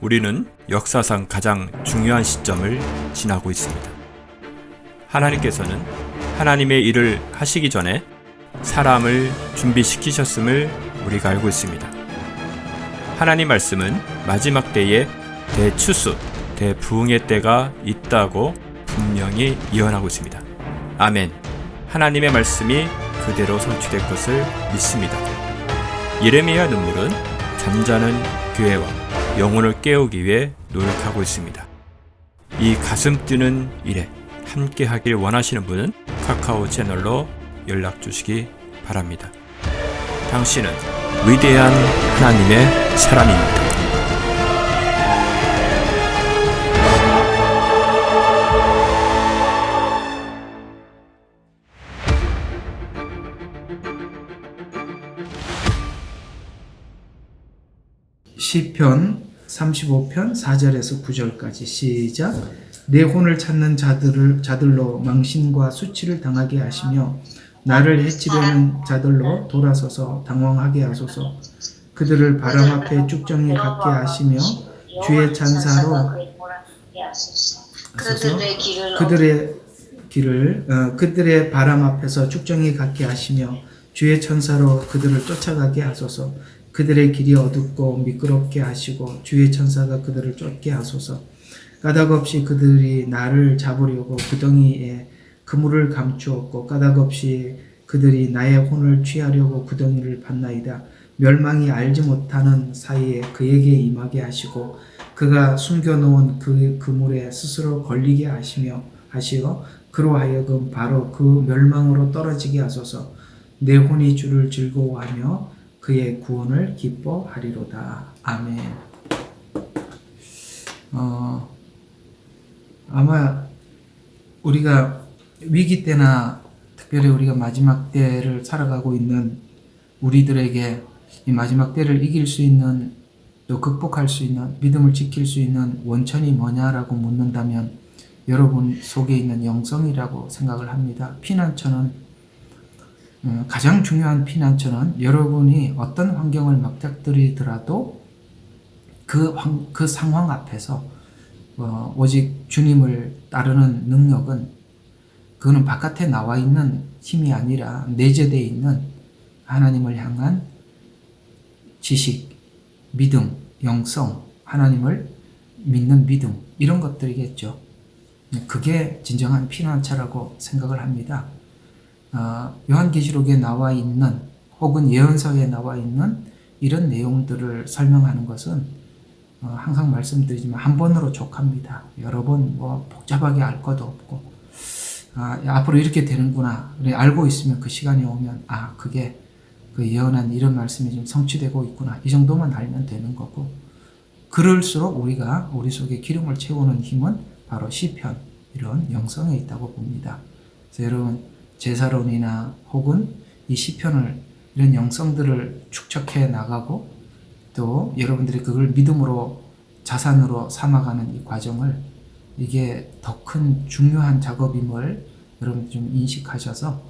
우리는 역사상 가장 중요한 시점을 지나고 있습니다. 하나님께서는 하나님의 일을 하시기 전에 사람을 준비시키셨음을 우리가 알고 있습니다. 하나님 말씀은 마지막 때에 대추수, 대부흥의 때가 있다고 분명히 예언하고 있습니다. 아멘. 하나님의 말씀이 그대로 성취될 것을 믿습니다. 예레미야 눈물은 잠자는 교회와 영혼을 깨우기 위해 노력하고 있습니다. 이 가슴 뛰는 일에 함께 하길 원하시는 분은 카카오 채널로 연락 주시기 바랍니다. 당신은 위대한 하나님의 사람입니다. 시편 35편 4절에서 9절까지 시작. 내 혼을 찾는 자들로 망신과 수치를 당하게 하시며 나를 해치려는 자들로 돌아서서 당황하게 하소서. 그들을 바람 앞에 쭉정이 갖게 하시며 주의 찬사로 그들의 바람 앞에서 쭉정이 갖게 하시며 주의 천사로 그들을 쫓아가게 하소서. 그들의 길이 어둡고 미끄럽게 하시고 주의 천사가 그들을 쫓게 하소서. 까닭없이 그들이 나를 잡으려고 구덩이에 그물을 감추었고 까닭없이 그들이 나의 혼을 취하려고 구덩이를 팠나이다. 멸망이 알지 못하는 사이에 그에게 임하게 하시고 그가 숨겨놓은 그 그물에 스스로 걸리게 하시어 그로 하여금 바로 그 멸망으로 떨어지게 하소서. 내 혼이 주를 즐거워하며 그의 구원을 기뻐하리로다. 아멘. 아마 우리가 위기 때나 특별히 우리가 마지막 때를 살아가고 있는 우리들에게 이 마지막 때를 이길 수 있는 또 극복할 수 있는 믿음을 지킬 수 있는 원천이 뭐냐라고 묻는다면 여러분 속에 있는 영성이라고 생각을 합니다. 피난처는 가장 중요한 피난처는 여러분이 어떤 환경을 맞닥뜨리더라도 그 상황 앞에서 오직 주님을 따르는 능력은 그거는 바깥에 나와 있는 힘이 아니라 내재되어 있는 하나님을 향한 지식, 믿음, 영성, 하나님을 믿는 믿음 이런 것들이겠죠. 그게 진정한 피난처라고 생각을 합니다. 요한계시록에 나와 있는 혹은 예언서에 나와 있는 이런 내용들을 설명하는 것은 항상 말씀드리지만 한 번으로 족합니다. 여러 번 복잡하게 알 것도 없고 앞으로 이렇게 되는구나 알고 있으면 그 시간이 오면 그게 그 예언한 이런 말씀이 좀 성취되고 있구나 이 정도만 알면 되는 거고 그럴수록 우리가 우리 속에 기름을 채우는 힘은 바로 시편 이런 영성에 있다고 봅니다. 그래서 여러분 제사론이나 혹은 이 시편을 이런 영성들을 축적해 나가고 또 여러분들이 그걸 믿음으로 자산으로 삼아가는 이 과정을 이게 더 큰 중요한 작업임을 여러분 좀 인식하셔서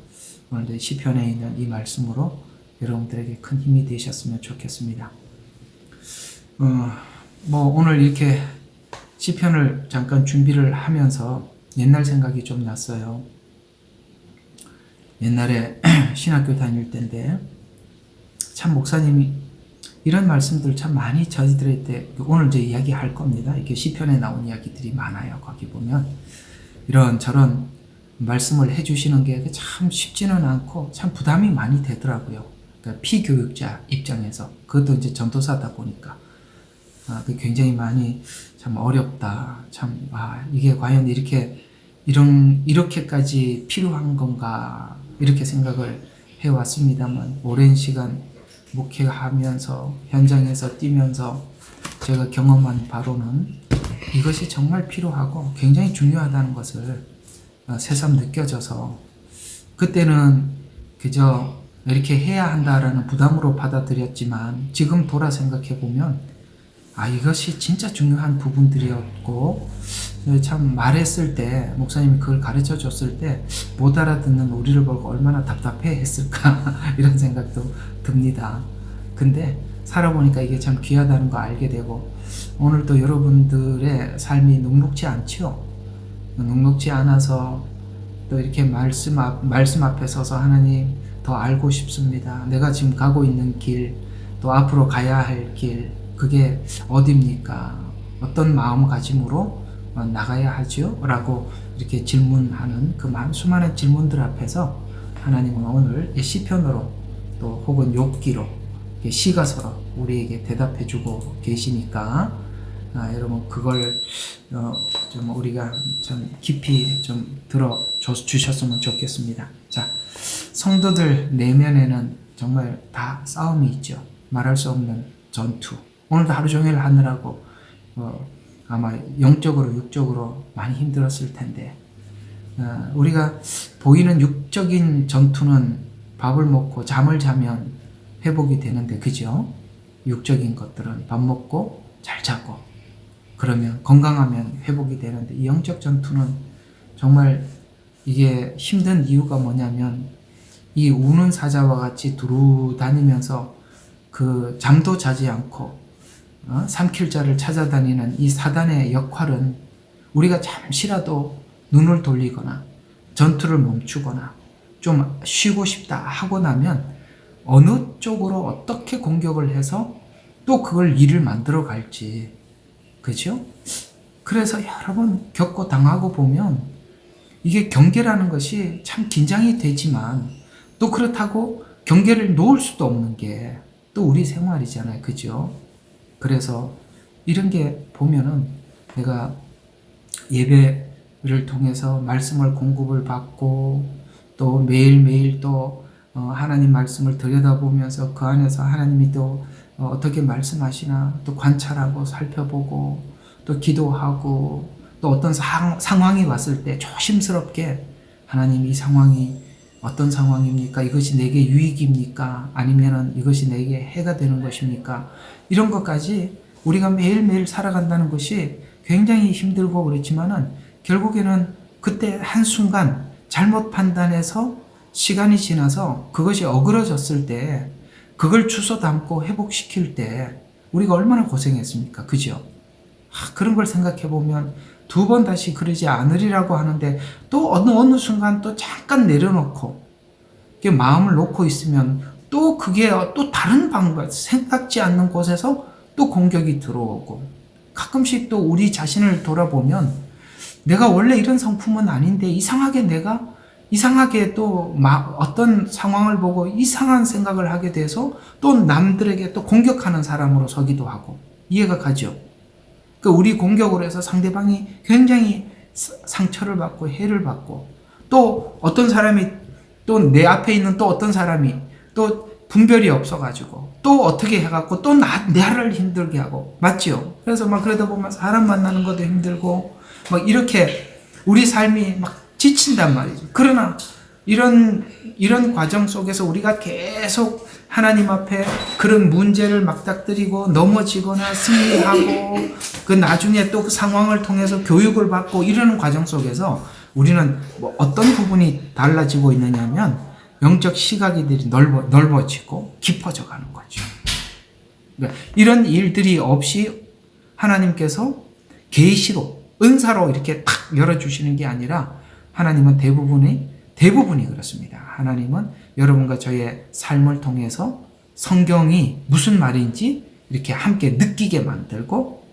오늘 시편에 있는 이 말씀으로 여러분들에게 큰 힘이 되셨으면 좋겠습니다. 오늘 이렇게 시편을 잠깐 준비를 하면서 옛날 생각이 좀 났어요. 옛날에 신학교 다닐 때인데 참 목사님이 이런 말씀들 참 많이 저희들의 때 오늘 이제 이야기할 겁니다. 이렇게 시편에 나온 이야기들이 많아요. 거기 보면 이런 저런 말씀을 해주시는 게 참 쉽지는 않고 참 부담이 많이 되더라고요. 그러니까 피교육자 입장에서 그것도 이제 전도사다 보니까 굉장히 많이 참 어렵다. 참 이게 과연 이렇게까지 필요한 건가 이렇게 생각을 해왔습니다만 오랜 시간 목회하면서 현장에서 뛰면서 제가 경험한 바로는 이것이 정말 필요하고 굉장히 중요하다는 것을 새삼 느껴져서 그때는 그저 이렇게 해야 한다라는 부담으로 받아들였지만 지금 돌아 생각해 보면 이것이 진짜 중요한 부분들이었고 참 말했을 때 목사님이 그걸 가르쳐 줬을 때 못 알아듣는 우리를 보고 얼마나 답답해 했을까 이런 생각도 듭니다. 근데 살아보니까 이게 참 귀하다는 거 알게 되고, 오늘 또 여러분들의 삶이 녹록지 않죠. 녹록지 않아서 또 이렇게 말씀 앞에 서서 하나님 더 알고 싶습니다. 내가 지금 가고 있는 길, 또 앞으로 가야 할 길, 그게 어디입니까? 어떤 마음가짐으로 나가야 하죠? 라고 이렇게 질문하는 그 수많은 질문들 앞에서 하나님은 오늘 시편으로 또 혹은 욥기로 시가서로 우리에게 대답해 주고 계시니까 여러분 그걸 좀 우리가 좀 깊이 좀 들어 주셨으면 좋겠습니다. 자, 성도들 내면에는 정말 다 싸움이 있죠. 말할 수 없는 전투. 오늘도 하루 종일 하느라고 아마 영적으로 육적으로 많이 힘들었을 텐데, 우리가 보이는 육적인 전투는 밥을 먹고 잠을 자면 회복이 되는데, 그죠? 육적인 것들은 밥 먹고 잘 자고 그러면 건강하면 회복이 되는데, 이 영적 전투는 정말 이게 힘든 이유가 뭐냐면, 이 우는 사자와 같이 두루 다니면서 그 잠도 자지 않고 삼킬 자를 찾아다니는 이 사단의 역할은, 우리가 잠시라도 눈을 돌리거나 전투를 멈추거나 좀 쉬고 싶다 하고 나면 어느 쪽으로 어떻게 공격을 해서 또 그걸 일을 만들어 갈지, 그죠? 그래서 여러 번 겪고 당하고 보면 이게 경계라는 것이 참 긴장이 되지만, 또 그렇다고 경계를 놓을 수도 없는 게 또 우리 생활이잖아요, 그죠? 그래서 이런 게 보면은, 내가 예배를 통해서 말씀을 공급을 받고 또 매일매일 또 하나님 말씀을 들여다보면서 그 안에서 하나님이 또 어떻게 말씀하시나 또 관찰하고 살펴보고 또 기도하고, 또 어떤 상황이 왔을 때 조심스럽게 하나님, 이 상황이 어떤 상황입니까? 이것이 내게 유익입니까? 아니면은 이것이 내게 해가 되는 것입니까? 이런 것까지 우리가 매일매일 살아간다는 것이 굉장히 힘들고 그렇지만은, 결국에는 그때 한순간 잘못 판단해서 시간이 지나서 그것이 어그러졌을 때, 그걸 주워 담고 회복시킬 때 우리가 얼마나 고생했습니까? 그죠? 그런 걸 생각해 보면 두 번 다시 그러지 않으리라고 하는데, 또 어느 순간 또 잠깐 내려놓고 마음을 놓고 있으면 또 그게 또 다른 방법, 생각지 않는 곳에서 또 공격이 들어오고, 가끔씩 또 우리 자신을 돌아보면 내가 원래 이런 성품은 아닌데 이상하게 내가 또 어떤 상황을 보고 이상한 생각을 하게 돼서 또 남들에게 또 공격하는 사람으로 서기도 하고, 이해가 가죠? 우리 공격으로 해서 상대방이 굉장히 상처를 받고 해를 받고, 또 어떤 사람이 또 내 앞에 있는 또 어떤 사람이 또 분별이 없어가지고 또 어떻게 해갖고 또 나를 힘들게 하고, 맞죠? 그래서 막 그러다 보면 사람 만나는 것도 힘들고 막 이렇게 우리 삶이 막 지친단 말이죠. 그러나 이런 과정 속에서 우리가 계속 하나님 앞에 그런 문제를 막닥뜨리고 넘어지거나 승리하고, 그 나중에 또 그 상황을 통해서 교육을 받고 이러는 과정 속에서 우리는 뭐 어떤 부분이 달라지고 있느냐면, 영적 시각이들이 넓어지고 깊어져 가는 거죠. 그러니까 이런 일들이 없이 하나님께서 계시로, 은사로 이렇게 탁 열어주시는 게 아니라, 하나님은 대부분이 그렇습니다. 하나님은 여러분과 저의 삶을 통해서 성경이 무슨 말인지 이렇게 함께 느끼게 만들고,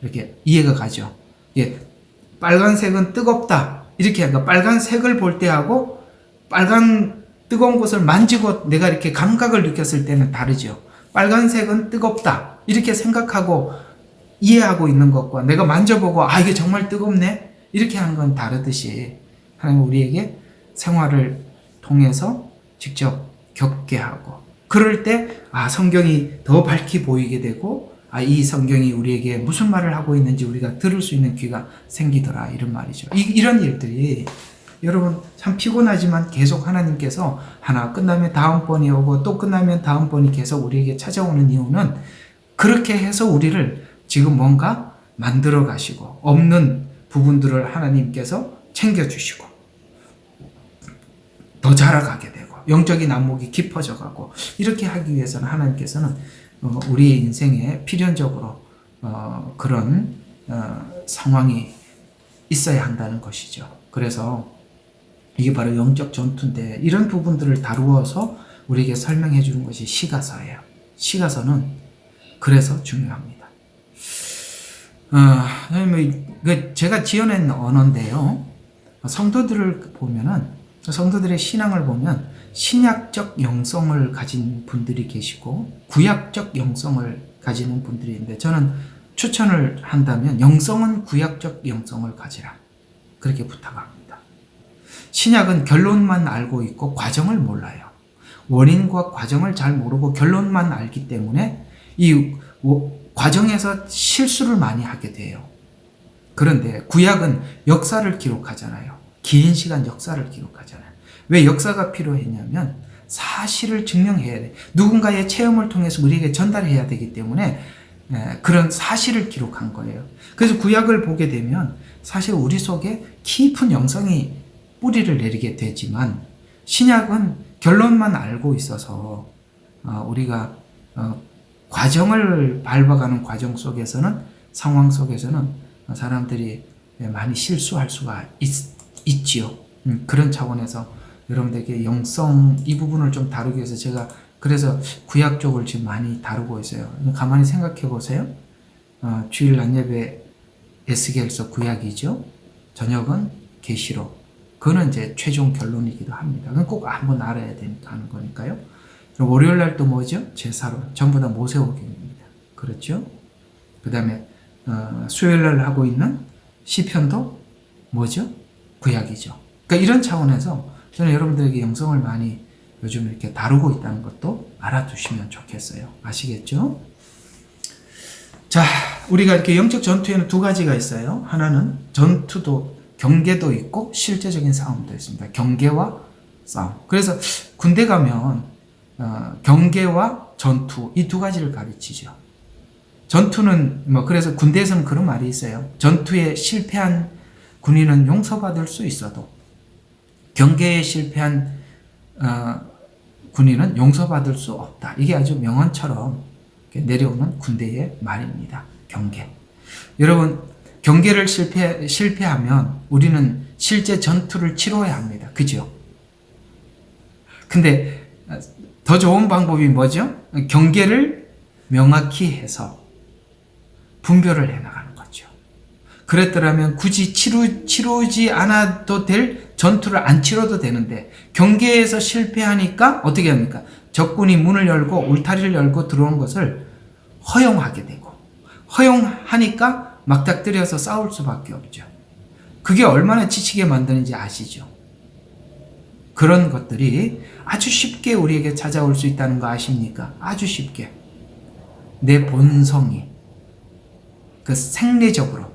이렇게 이해가 가죠. 예, 빨간색은 뜨겁다, 이렇게 하니까 빨간색을 볼 때하고 빨간 뜨거운 것을 만지고 내가 이렇게 감각을 느꼈을 때는 다르죠. 빨간색은 뜨겁다 이렇게 생각하고 이해하고 있는 것과 내가 만져보고 이게 정말 뜨겁네 이렇게 하는 건 다르듯이, 하나님은 우리에게 생활을 통해서 직접 겪게 하고, 그럴 때 성경이 더 밝게 보이게 되고, 이 성경이 우리에게 무슨 말을 하고 있는지 우리가 들을 수 있는 귀가 생기더라, 이런 말이죠. 이런 일들이 여러분 참 피곤하지만 계속 하나님께서 하나 끝나면 다음번이 오고 또 끝나면 다음번이 계속 우리에게 찾아오는 이유는, 그렇게 해서 우리를 지금 뭔가 만들어 가시고, 없는 부분들을 하나님께서 챙겨주시고 더 자라가게 되고 영적인 안목이 깊어져 가고, 이렇게 하기 위해서는 하나님께서는 우리의 인생에 필연적으로 그런 상황이 있어야 한다는 것이죠. 그래서 이게 바로 영적 전투인데 이런 부분들을 다루어서 우리에게 설명해 주는 것이 시가서예요. 시가서는 그래서 중요합니다. 제가 지어낸 언어인데요. 성도들을 보면은 성도들의 신앙을 보면 신약적 영성을 가진 분들이 계시고 구약적 영성을 가지는 분들이 있는데 저는 추천을 한다면 영성은 구약적 영성을 가지라 그렇게 부탁합니다. 신약은 결론만 알고 있고 과정을 몰라요. 원인과 과정을 잘 모르고 결론만 알기 때문에 이 과정에서 실수를 많이 하게 돼요. 그런데 구약은 역사를 기록하잖아요. 긴 시간 역사를 기록하잖아요. 왜 역사가 필요했냐면 사실을 증명해야 돼. 누군가의 체험을 통해서 우리에게 전달해야 되기 때문에 그런 사실을 기록한 거예요. 그래서 구약을 보게 되면 사실 우리 속에 깊은 영성이 뿌리를 내리게 되지만 신약은 결론만 알고 있어서 우리가 과정을 밟아가는 과정 속에서는 상황 속에서는 사람들이 많이 실수할 수가 있지요. 그런 차원에서 여러분들에게 영성 이 부분을 좀 다루기 위해서 제가 그래서 구약 쪽을 지금 많이 다루고 있어요. 가만히 생각해 보세요. 주일 낮예배 에스겔서 구약이죠. 저녁은 계시록. 그거는 이제 최종 결론이기도 합니다. 그건 꼭 한번 알아야 되니까 하는 거니까요. 월요일 날 또 뭐죠? 제사론. 전부 다 모세오경입니다. 그렇죠? 그 다음에 수요일 날 하고 있는 시편도 뭐죠? 구약이죠. 그러니까 이런 차원에서 저는 여러분들에게 영성을 많이 요즘 이렇게 다루고 있다는 것도 알아두시면 좋겠어요. 아시겠죠? 자, 우리가 이렇게 영적 전투에는 두 가지가 있어요. 하나는 전투도 경계도 있고 실제적인 싸움도 있습니다. 경계와 싸움. 그래서 군대 가면 경계와 전투 이 두 가지를 가르치죠. 전투는 그래서 군대에서는 그런 말이 있어요. 전투에 실패한 군인은 용서받을 수 있어도 경계에 실패한 군인은 용서받을 수 없다. 이게 아주 명언처럼 내려오는 군대의 말입니다. 경계. 여러분 경계를 실패하면 우리는 실제 전투를 치러야 합니다. 그죠? 근데 더 좋은 방법이 뭐죠? 경계를 명확히 해서 분별을 해나가는 거죠. 그랬더라면 굳이 치르지 않아도 될 전투를 안 치러도 되는데 경계에서 실패하니까 어떻게 합니까? 적군이 문을 열고 울타리를 열고 들어오는 것을 허용하게 되고 허용하니까 막닥뜨려서 싸울 수밖에 없죠. 그게 얼마나 지치게 만드는지 아시죠? 그런 것들이 아주 쉽게 우리에게 찾아올 수 있다는 거 아십니까? 아주 쉽게. 내 본성이 그 생리적으로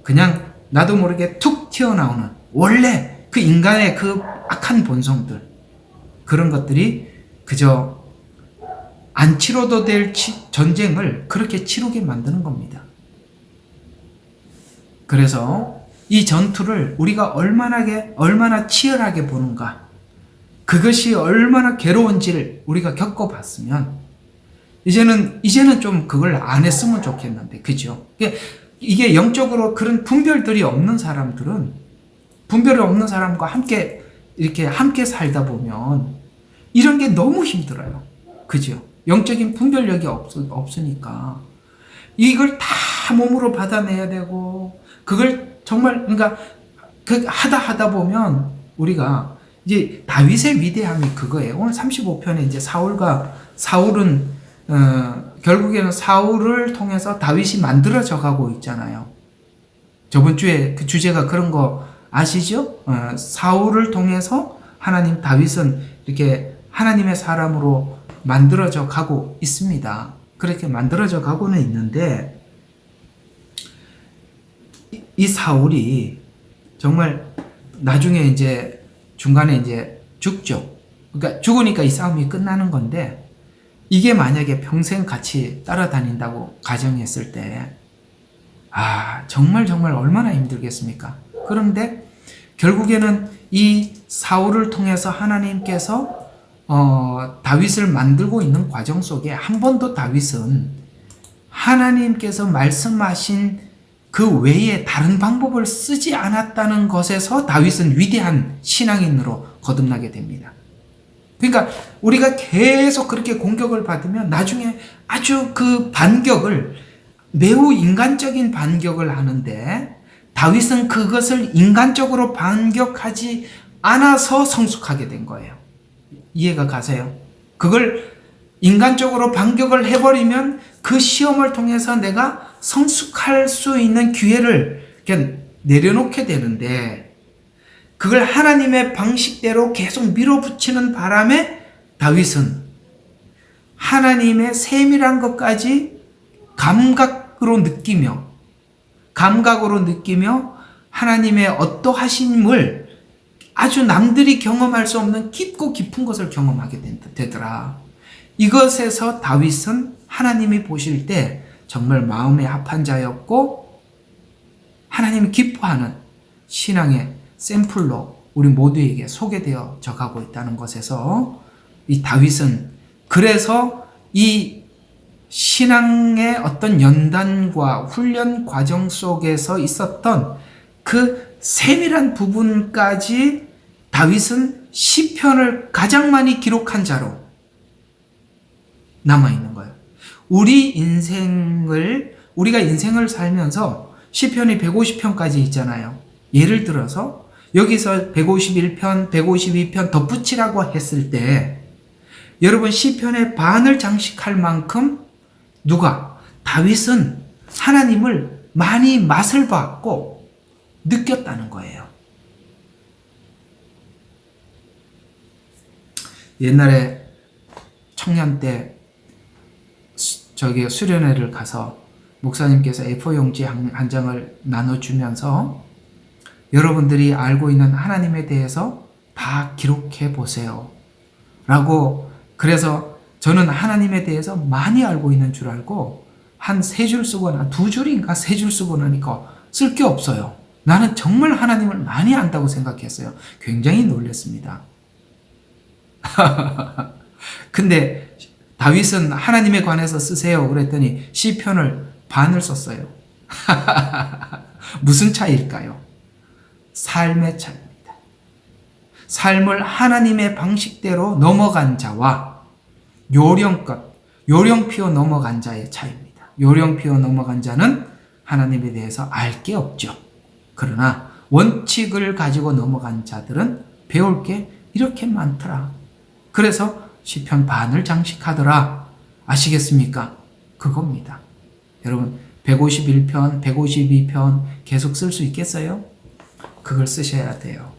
그냥 나도 모르게 툭 튀어나오는 원래 그 인간의 그 악한 본성들 그런 것들이 그저 안 치러도 될 전쟁을 그렇게 치르게 만드는 겁니다. 그래서 이 전투를 우리가 얼마나 치열하게 보는가 그것이 얼마나 괴로운지를 우리가 겪어봤으면 이제는 좀 그걸 안 했으면 좋겠는데 그죠? 이게 영적으로 그런 분별들이 없는 사람들은 분별이 없는 사람과 함께 살다 보면 이런 게 너무 힘들어요. 그죠? 영적인 분별력이 없으니까 이걸 다 몸으로 받아내야 되고 그걸 정말 그러니까 하다 보면 우리가 이제 다윗의 위대함이 그거예요. 오늘 35편에 이제 사울은 결국에는 사울을 통해서 다윗이 만들어져 가고 있잖아요. 저번 주에 그 주제가 그런 거 아시죠? 사울을 통해서 다윗은 이렇게 하나님의 사람으로 만들어져 가고 있습니다. 그렇게 만들어져 가고는 있는데 이 사울이 정말 나중에 이제 중간에 이제 죽죠. 그러니까 죽으니까 이 싸움이 끝나는 건데 이게 만약에 평생 같이 따라다닌다고 가정했을 때 정말 얼마나 힘들겠습니까? 그런데 결국에는 이 사울을 통해서 하나님께서 다윗을 만들고 있는 과정 속에 한 번도 다윗은 하나님께서 말씀하신 그 외에 다른 방법을 쓰지 않았다는 것에서 다윗은 위대한 신앙인으로 거듭나게 됩니다. 그러니까 우리가 계속 그렇게 공격을 받으면 나중에 아주 그 반격을 매우 인간적인 반격을 하는데 다윗은 그것을 인간적으로 반격하지 않아서 성숙하게 된 거예요. 이해가 가세요? 그걸 인간적으로 반격을 해버리면 그 시험을 통해서 내가 성숙할 수 있는 기회를 그냥 내려놓게 되는데 그걸 하나님의 방식대로 계속 밀어붙이는 바람에 다윗은 하나님의 세밀한 것까지 감각으로 느끼며 하나님의 어떠하심을 아주 남들이 경험할 수 없는 깊고 깊은 것을 경험하게 되더라. 이것에서 다윗은 하나님이 보실 때 정말 마음에 합한 자였고 하나님이 기뻐하는 신앙의 샘플로 우리 모두에게 소개되어져 가고 있다는 것에서 이 다윗은 그래서 이 신앙의 어떤 연단과 훈련 과정 속에서 있었던 그 세밀한 부분까지 다윗은 시편을 가장 많이 기록한 자로 남아있는 거예요. 우리가 인생을 살면서 시편이 150편까지 있잖아요. 예를 들어서 여기서 151편, 152편 덧붙이라고 했을 때 여러분 시편의 반을 장식할 만큼 다윗은 하나님을 많이 맛을 봤고 느꼈다는 거예요. 옛날에 청년 때 수련회를 가서 목사님께서 A4 용지 한 장을 나눠주면서 여러분들이 알고 있는 하나님에 대해서 다 기록해 보세요 라고. 그래서 저는 하나님에 대해서 많이 알고 있는 줄 알고 한 3줄 쓰거나 2줄인가 3줄 쓰고 나니까 쓸 게 없어요. 나는 정말 하나님을 많이 안다고 생각했어요. 굉장히 놀랐습니다. 근데 다윗은 하나님에 관해서 쓰세요 그랬더니 시편을 반을 썼어요. 무슨 차이일까요? 삶의 차이입니다. 삶을 하나님의 방식대로 넘어간 자와 요령피워 넘어간 자의 차이입니다. 요령피워 넘어간 자는 하나님에 대해서 알 게 없죠. 그러나 원칙을 가지고 넘어간 자들은 배울 게 이렇게 많더라. 그래서 시편 반을 장식하더라. 아시겠습니까? 그겁니다. 여러분 151편, 152편 계속 쓸 수 있겠어요? 그걸 쓰셔야 돼요.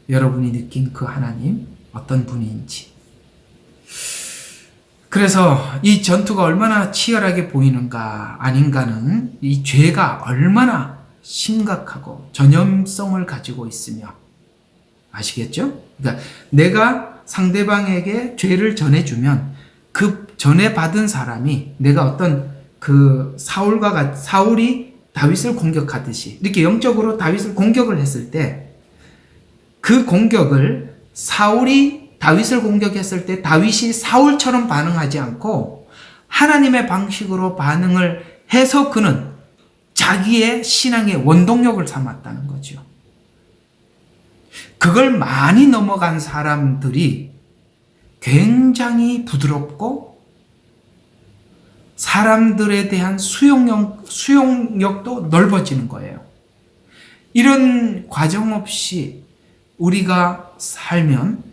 여러분이 느낀 그 하나님 어떤 분인지. 그래서 이 전투가 얼마나 치열하게 보이는가 아닌가는 이 죄가 얼마나 심각하고 전염성을 가지고 있으며 아시겠죠? 그러니까 내가 상대방에게 죄를 전해주면 그 전해받은 사람이 내가 어떤 그 사울이 다윗을 공격하듯이 이렇게 영적으로 다윗을 공격을 했을 때 그 공격을 사울이 다윗을 공격했을 때 다윗이 사울처럼 반응하지 않고 하나님의 방식으로 반응을 해서 그는 자기의 신앙의 원동력을 삼았다는 거죠. 그걸 많이 넘어간 사람들이 굉장히 부드럽고 사람들에 대한 수용력도 넓어지는 거예요. 이런 과정 없이 우리가 살면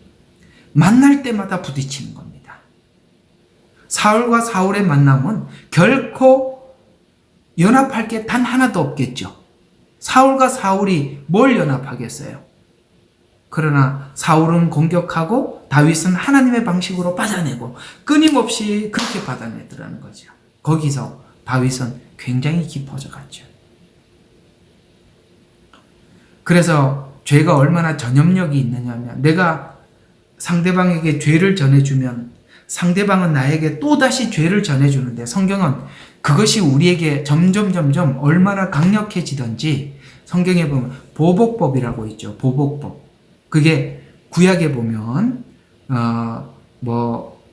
만날 때마다 부딪히는 겁니다. 사울과 사울의 만남은 결코 연합할 게 단 하나도 없겠죠. 사울과 사울이 뭘 연합하겠어요? 그러나 사울은 공격하고 다윗은 하나님의 방식으로 받아내고 끊임없이 그렇게 받아내더라는 거죠. 거기서 다윗은 굉장히 깊어져 갔죠. 그래서 죄가 얼마나 전염력이 있느냐면 내가 상대방에게 죄를 전해주면 상대방은 나에게 또다시 죄를 전해주는데 성경은 그것이 우리에게 점점 얼마나 강력해지던지 성경에 보면 보복법이라고 있죠. 보복법. 그게 구약에 보면 뭐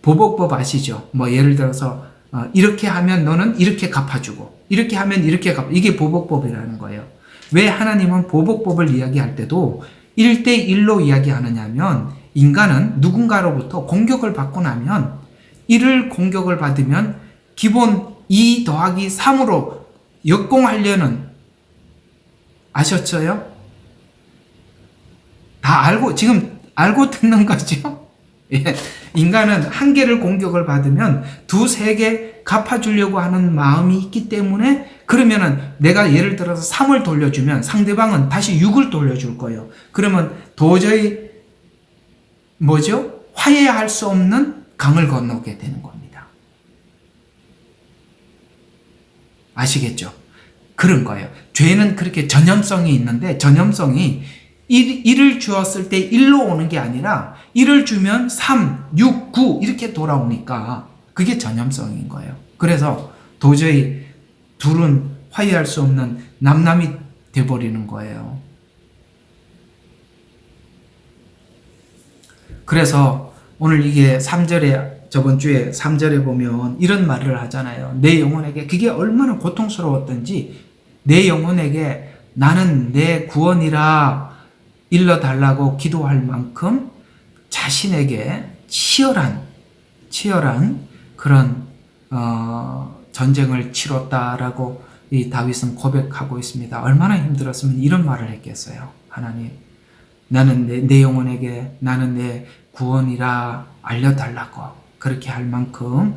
보복법 아시죠? 뭐 예를 들어서 이렇게 하면 너는 이렇게 갚아주고 이렇게 하면 이렇게 이게 보복법이라는 거예요. 왜 하나님은 보복법을 이야기할 때도 1대1로 이야기하느냐면 인간은 누군가로부터 공격을 받고 나면 이를 공격을 받으면 기본 2 더하기 3으로 역공하려는 아셨어요? 다 알고 지금 알고 듣는 거죠? 예. 인간은 한 개를 공격을 받으면 2, 3개 갚아주려고 하는 마음이 있기 때문에 그러면은 내가 예를 들어서 3을 돌려주면 상대방은 다시 6을 돌려줄 거예요. 그러면 도저히 뭐죠? 화해할 수 없는 강을 건너게 되는 겁니다. 아시겠죠? 그런 거예요. 죄는 그렇게 전염성이 있는데 전염성이 1을 주었을 때 1로 오는 게 아니라 1을 주면 3, 6, 9 이렇게 돌아오니까 그게 전염성인 거예요. 그래서 도저히 둘은 화해할 수 없는 남남이 돼버리는 거예요. 그래서 오늘 이게 3절에 저번 주에 3절에 보면 이런 말을 하잖아요. 내 영혼에게 그게 얼마나 고통스러웠던지 내 영혼에게 나는 내 구원이라 일러달라고 기도할 만큼 자신에게 치열한 그런 전쟁을 치렀다라고 이 다윗은 고백하고 있습니다. 얼마나 힘들었으면 이런 말을 했겠어요. 하나님, 나는 내 영혼에게 나는 내 구원이라 알려달라고 그렇게 할 만큼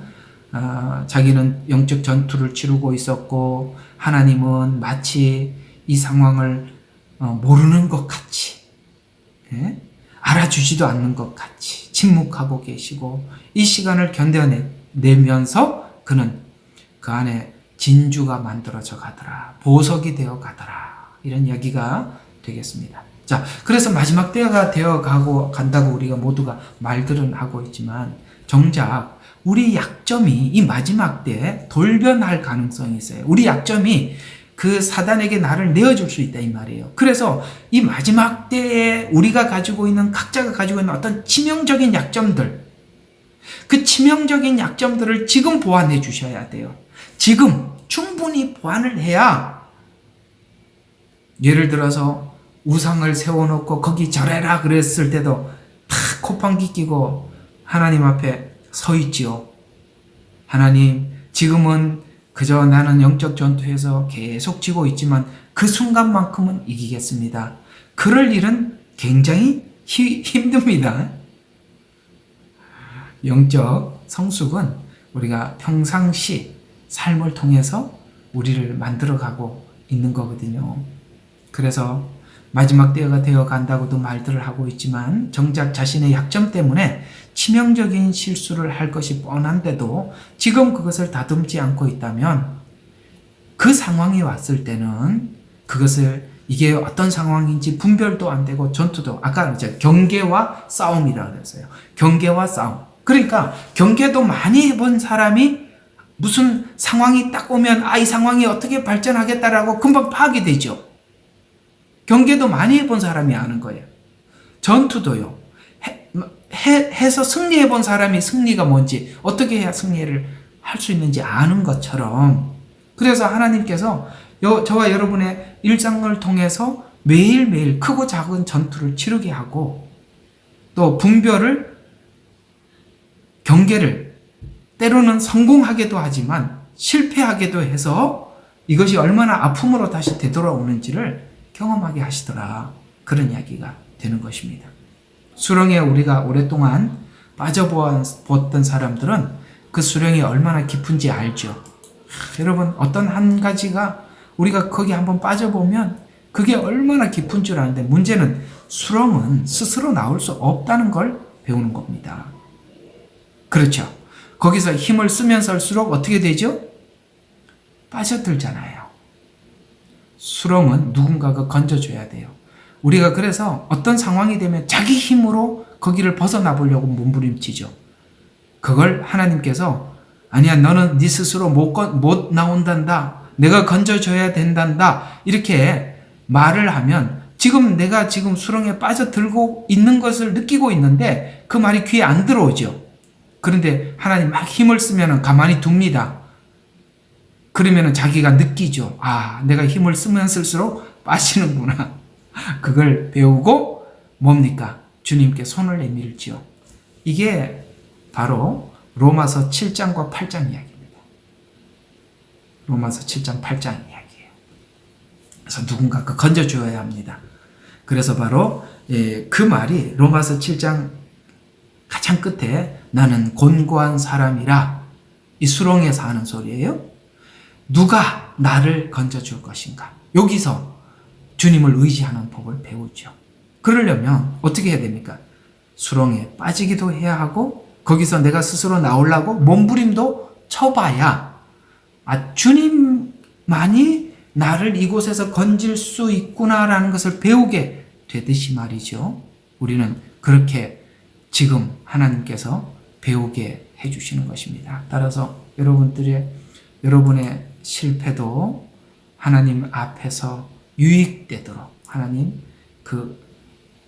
자기는 영적 전투를 치르고 있었고 하나님은 마치 이 상황을 모르는 것 같이 알아주지도 않는 것 같이 침묵하고 계시고 이 시간을 견뎌내면서 그는 그 안에 진주가 만들어져 가더라. 보석이 되어 가더라. 이런 이야기가 되겠습니다. 자, 그래서 마지막 때가 되어 간다고 우리가 모두가 말들은 하고 있지만 정작 우리 약점이 이 마지막 때에 돌변할 가능성이 있어요. 우리 약점이 그 사단에게 나를 내어줄 수 있다 이 말이에요. 그래서 이 마지막 때에 우리가 가지고 있는 각자가 가지고 있는 어떤 치명적인 약점들 그 치명적인 약점들을 지금 보완해 주셔야 돼요. 지금 충분히 보완을 해야 예를 들어서 우상을 세워놓고 거기 절해라 그랬을 때도 다 콧방귀 끼고 하나님 앞에 서 있지요. 하나님 지금은 그저 나는 영적 전투에서 계속 지고 있지만 그 순간만큼은 이기겠습니다. 그럴 일은 굉장히 힘듭니다. 영적 성숙은 우리가 평상시 삶을 통해서 우리를 만들어가고 있는 거거든요. 그래서 마지막 때가 되어 간다고도 말들을 하고 있지만 정작 자신의 약점 때문에 치명적인 실수를 할 것이 뻔한데도 지금 그것을 다듬지 않고 있다면 그 상황이 왔을 때는 그것을 이게 어떤 상황인지 분별도 안 되고 전투도 아까 이제 경계와 싸움이라고 그랬어요. 경계와 싸움. 그러니까 경계도 많이 해본 사람이 무슨 상황이 딱 오면 이 상황이 어떻게 발전하겠다라고 금방 파악이 되죠. 경계도 많이 해본 사람이 아는 거예요. 전투도요. 해서 승리해본 사람이 승리가 뭔지 어떻게 해야 승리를 할 수 있는지 아는 것처럼 그래서 하나님께서 저와 여러분의 일상을 통해서 매일매일 크고 작은 전투를 치르게 하고 또 분별을 경계를 때로는 성공하게도 하지만 실패하게도 해서 이것이 얼마나 아픔으로 다시 되돌아오는지를 경험하게 하시더라. 그런 이야기가 되는 것입니다. 수렁에 우리가 오랫동안 빠져보았던 사람들은 그 수렁이 얼마나 깊은지 알죠. 여러분 어떤 한 가지가 우리가 거기 한번 빠져보면 그게 얼마나 깊은 줄 아는데 문제는 수렁은 스스로 나올 수 없다는 걸 배우는 겁니다. 그렇죠. 거기서 힘을 쓰면 쓸수록 어떻게 되죠? 빠져들잖아요. 수렁은 누군가가 건져줘야 돼요. 우리가 그래서 어떤 상황이 되면 자기 힘으로 거기를 벗어나 보려고 몸부림치죠. 그걸 하나님께서 아니야 너는 네 스스로 못 나온단다. 내가 건져줘야 된단다. 이렇게 말을 하면 지금 내가 지금 수렁에 빠져들고 있는 것을 느끼고 있는데 그 말이 귀에 안 들어오죠. 그런데 하나님 막 힘을 쓰면 가만히 둡니다. 그러면 자기가 느끼죠. 아, 내가 힘을 쓰면 쓸수록 빠지는구나. 그걸 배우고 뭡니까? 주님께 손을 내밀지요. 이게 바로 로마서 7장과 8장 이야기입니다. 로마서 7장, 8장 이야기예요. 그래서 누군가 건져주어야 합니다. 그래서 바로 그 말이 로마서 7장 가장 끝에 나는 곤고한 사람이라 이 수렁에서 하는 소리예요. 누가 나를 건져줄 것인가? 여기서 주님을 의지하는 법을 배우죠. 그러려면 어떻게 해야 됩니까? 수렁에 빠지기도 해야 하고 거기서 내가 스스로 나오려고 몸부림도 쳐봐야 주님만이 나를 이곳에서 건질 수 있구나라는 것을 배우게 되듯이 말이죠. 우리는 그렇게 지금 하나님께서 배우게 해주시는 것입니다. 따라서 여러분의 실패도 하나님 앞에서 유익되도록 하나님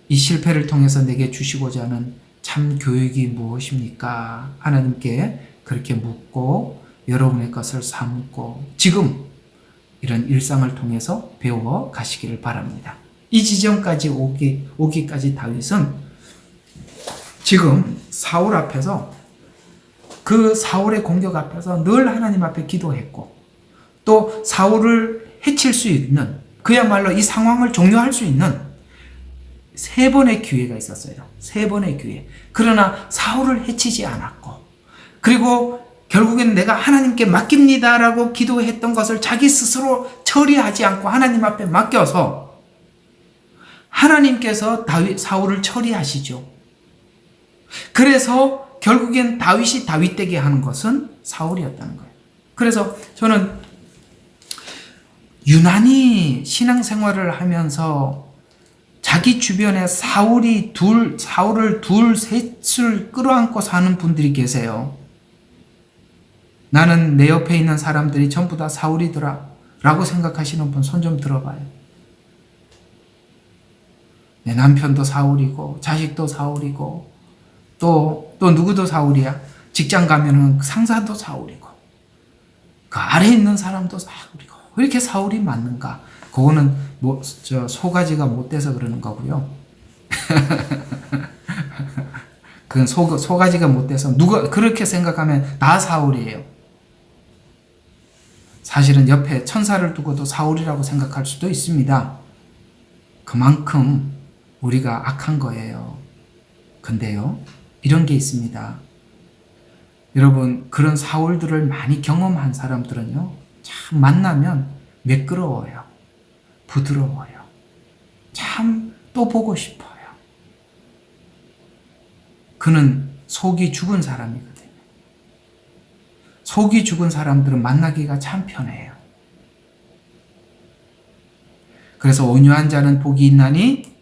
이 실패를 통해서 내게 주시고자 하는 참 교육이 무엇입니까? 하나님께 그렇게 묻고 여러분의 것을 삼고 지금 이런 일상을 통해서 배워 가시기를 바랍니다. 이 지점까지 오기까지 다윗은 지금 사울 앞에서 그 사울의 공격 앞에서 늘 하나님 앞에 기도했고 또 사울을 해칠 수 있는 그야말로 이 상황을 종료할 수 있는 3번의 기회가 있었어요. 3번의 기회. 그러나 사울을 해치지 않았고 그리고 결국엔 내가 하나님께 맡깁니다라고 기도했던 것을 자기 스스로 처리하지 않고 하나님 앞에 맡겨서 하나님께서 사울을 처리하시죠. 그래서 결국엔 다윗이 다윗 되게 하는 것은 사울이었다는 거예요. 그래서 저는 유난히 신앙생활을 하면서 자기 주변에 사울을 둘, 셋을 끌어안고 사는 분들이 계세요. 나는 내 옆에 있는 사람들이 전부 다 사울이더라 라고 생각하시는 분 손 좀 들어봐요. 내 남편도 사울이고 자식도 사울이고 또 누구도 사울이야. 직장 가면은 상사도 사울이고 그 아래에 있는 사람도 사울이고 왜 이렇게 사울이 많는가? 그거는 소가지가 못 돼서 그러는 거고요. 그건 소가지가 못 돼서 누가 그렇게 생각하면 다 사울이에요. 사실은 옆에 천사를 두고도 사울이라고 생각할 수도 있습니다. 그만큼 우리가 악한 거예요. 근데요, 이런 게 있습니다. 여러분, 그런 사울들을 많이 경험한 사람들은요, 참 만나면 매끄러워요. 부드러워요. 참 또 보고 싶어요. 그는 속이 죽은 사람이거든요. 속이 죽은 사람들은 만나기가 참 편해요. 그래서 온유한 자는 복이 있나니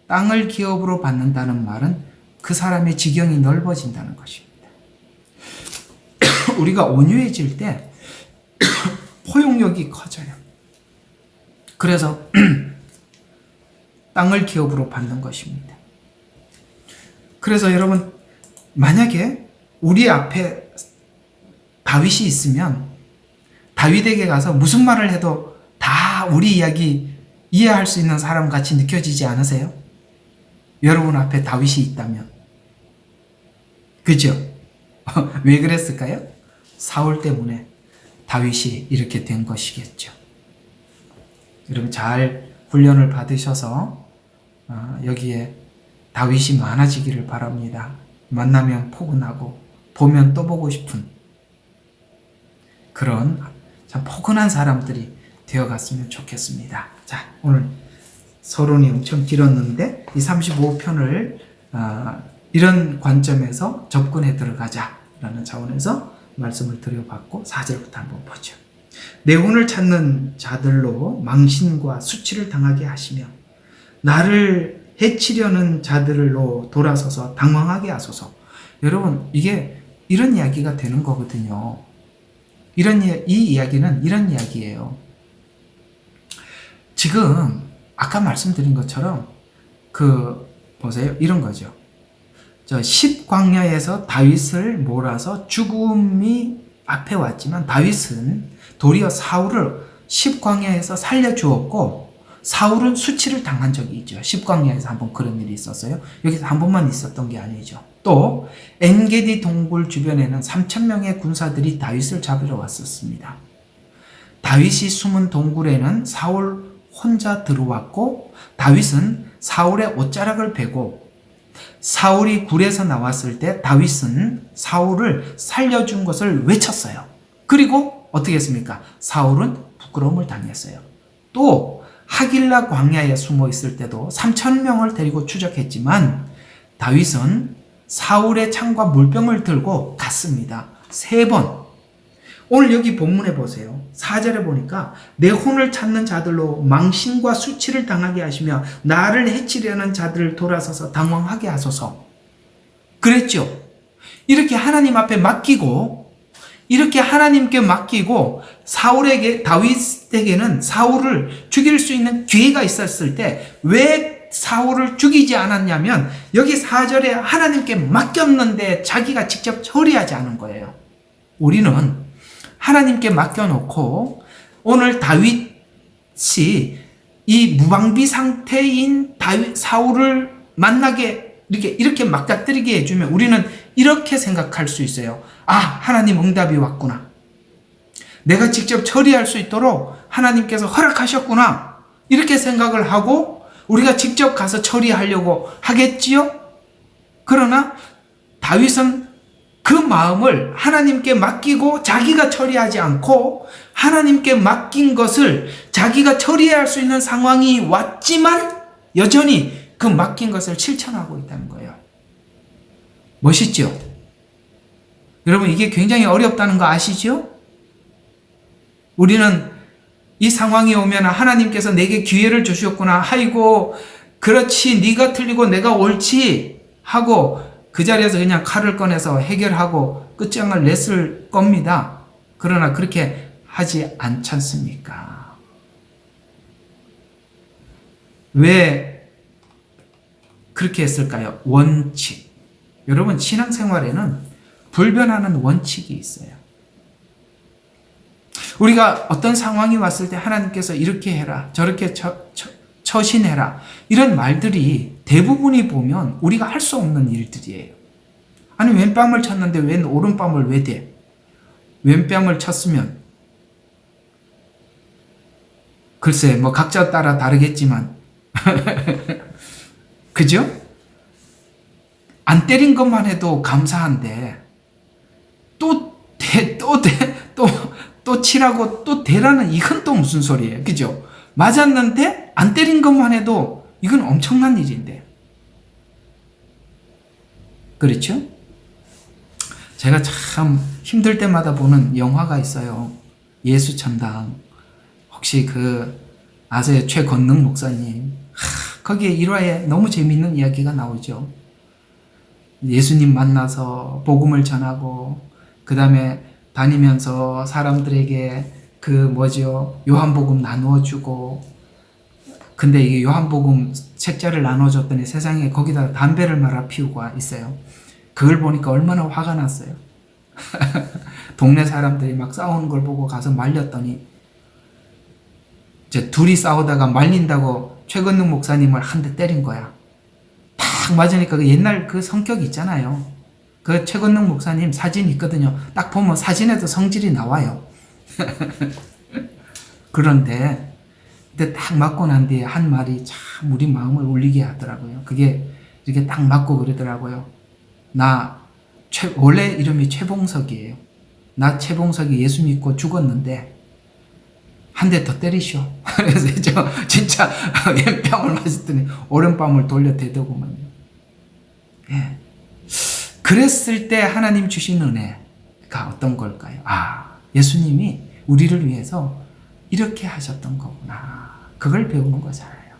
땅을 기업으로 받는다는 말은 그 사람의 지경이 넓어진다는 것입니다. 우리가 온유해질 때 포용력이 커져요. 그래서 땅을 기업으로 받는 것입니다. 그래서 여러분, 만약에 우리 앞에 다윗이 있으면 다윗에게 가서 무슨 말을 해도 다 우리 이야기 이해할 수 있는 사람 같이 느껴지지 않으세요? 여러분 앞에 다윗이 있다면. 그죠? 왜 그랬을까요? 사울 때문에 다윗이 이렇게 된 것이겠죠. 여러분 잘 훈련을 받으셔서 여기에 다윗이 많아지기를 바랍니다. 만나면 포근하고 보면 또 보고 싶은 그런 참 포근한 사람들이 되어갔으면 좋겠습니다. 자, 오늘 서론이 엄청 길었는데 이 35편을 이런 관점에서 접근해 들어가자라는 차원에서 말씀을 드려봤고 4절부터 한번 보죠. 내 혼을 찾는 자들로 망신과 수치를 당하게 하시며 나를 해치려는 자들로 돌아서서 당황하게 하소서. 여러분, 이게 이런 이야기가 되는 거거든요. 이 이야기는 이런 이야기예요. 지금 아까 말씀드린 것처럼 보세요. 이런 거죠. 저 10광야에서 다윗을 몰아서 죽음이 앞에 왔지만 다윗은 도리어 사울을 10광야에서 살려주었고 사울은 수치를 당한 적이 있죠. 10광야에서 한번 그런 일이 있었어요. 여기서 한 번만 있었던 게 아니죠. 또 엔게디 동굴 주변에는 3,000명의 군사들이 다윗을 잡으러 왔었습니다. 다윗이 숨은 동굴에는 사울 혼자 들어왔고 다윗은 사울의 옷자락을 베고 사울이 굴에서 나왔을 때 다윗은 사울을 살려준 것을 외쳤어요. 그리고 어떻게 했습니까? 사울은 부끄러움을 당했어요. 또 하길라 광야에 숨어 있을 때도 3,000명을 데리고 추적했지만 다윗은 사울의 창과 물병을 들고 갔습니다. 3번. 오늘 여기 본문에 보세요. 4절에 보니까 내 혼을 찾는 자들로 망신과 수치를 당하게 하시며 나를 해치려는 자들을 돌아서서 당황하게 하소서. 그랬죠. 이렇게 하나님 앞에 맡기고 이렇게 하나님께 맡기고 다윗에게는 사울을 죽일 수 있는 기회가 있었을 때 왜 사울을 죽이지 않았냐면 여기 4절에 하나님께 맡겼는데 자기가 직접 처리하지 않은 거예요. 우리는 하나님께 맡겨놓고 오늘 다윗이 이 무방비 상태인 사울을 만나게 이렇게 맡겨드리게 해주면 우리는 이렇게 생각할 수 있어요. 아, 하나님 응답이 왔구나. 내가 직접 처리할 수 있도록 하나님께서 허락하셨구나. 이렇게 생각을 하고 우리가 직접 가서 처리하려고 하겠지요? 그러나 다윗은 그 마음을 하나님께 맡기고 자기가 처리하지 않고 하나님께 맡긴 것을 자기가 처리할 수 있는 상황이 왔지만 여전히 그 맡긴 것을 실천하고 있다는 거예요. 멋있죠? 여러분 이게 굉장히 어렵다는 거 아시죠? 우리는 이 상황이 오면 하나님께서 내게 기회를 주셨구나. 아이고 그렇지 네가 틀리고 내가 옳지 하고 그 자리에서 그냥 칼을 꺼내서 해결하고 끝장을 냈을 겁니다. 그러나 그렇게 하지 않지 않습니까? 왜 그렇게 했을까요? 원칙. 여러분 신앙생활에는 불변하는 원칙이 있어요. 우리가 어떤 상황이 왔을 때 하나님께서 이렇게 해라 저렇게 처신해라 이런 말들이 대부분이 보면 우리가 할 수 없는 일들이에요. 아니 왼뺨을 쳤는데 웬 오른뺨을 왜 대? 왼뺨을 쳤으면 글쎄 뭐 각자 따라 다르겠지만 그죠? 안 때린 것만 해도 감사한데 또 치라고 또 대라는 이건 또 무슨 소리예요? 그죠? 맞았는데 안 때린 것만 해도 이건 엄청난 일인데. 그렇죠? 제가 참 힘들 때마다 보는 영화가 있어요. 예수천당. 혹시 아세요? 최건능 목사님. 거기에 1화에 너무 재밌는 이야기가 나오죠. 예수님 만나서 복음을 전하고 그 다음에 다니면서 사람들에게 요한복음 나누어주고 근데 이게 요한복음 책자를 나눠줬더니 세상에 거기다 담배를 말아 피우고 있어요. 그걸 보니까 얼마나 화가 났어요. 동네 사람들이 막 싸우는 걸 보고 가서 말렸더니 이제 둘이 싸우다가 말린다고 최건능 목사님을 한 대 때린 거야. 딱 맞으니까 그 옛날 그 성격 있잖아요. 그 최건능 목사님 사진 있거든요. 딱 보면 사진에도 성질이 나와요. 그런데 딱 맞고 난 뒤에 한 말이 참 우리 마음을 울리게 하더라고요. 그게 이렇게 딱 맞고 그러더라고요. 원래 이름이 최봉석이에요. 나 최봉석이 예수 믿고 죽었는데 한 대 더 때리시오. 그래서 저 진짜 왼뺨을 맞았더니 오른뺨을 돌려 대더구만요. 예. 그랬을 때 하나님 주신 은혜가 어떤 걸까요? 예수님이 우리를 위해서 이렇게 하셨던 거구나. 그걸 배우는 거잖아요.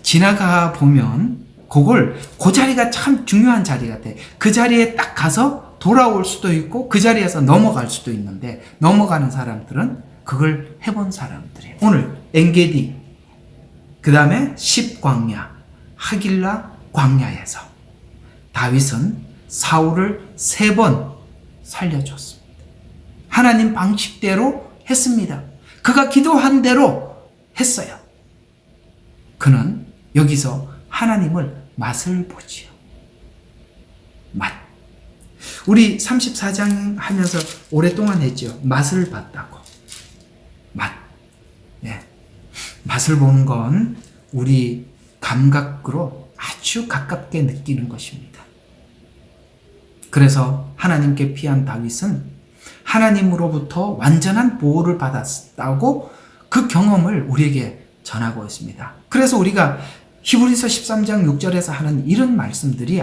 지나가 보면 그 자리가 참 중요한 자리 같아. 그 자리에 딱 가서 돌아올 수도 있고 그 자리에서 넘어갈 수도 있는데 넘어가는 사람들은 그걸 해본 사람들이에요. 오늘 엔게디 그 다음에 십광야, 하길라 광야에서 다윗은 사울을 3번 살려줬습니다. 하나님 방식대로 했습니다. 그가 기도한 대로 했어요. 그는 여기서 하나님을 맛을 보지요. 맛. 우리 34장 하면서 오랫동안 했죠. 맛을 봤다고. 맛. 예. 맛을 보는 건 우리 감각으로 아주 가깝게 느끼는 것입니다. 그래서 하나님께 피한 다윗은 하나님으로부터 완전한 보호를 받았다고 그 경험을 우리에게 전하고 있습니다. 그래서 우리가 히브리서 13장 6절에서 하는 이런 말씀들이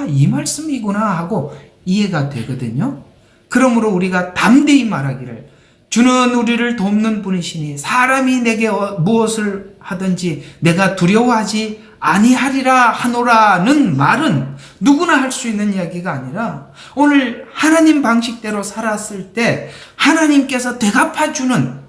이 말씀이구나 하고 이해가 되거든요. 그러므로 우리가 담대히 말하기를 주는 우리를 돕는 분이시니 사람이 내게 무엇을 하든지 내가 두려워하지 아니하리라 하노라는 말은 누구나 할 수 있는 이야기가 아니라 오늘 하나님 방식대로 살았을 때 하나님께서 되갚아주는,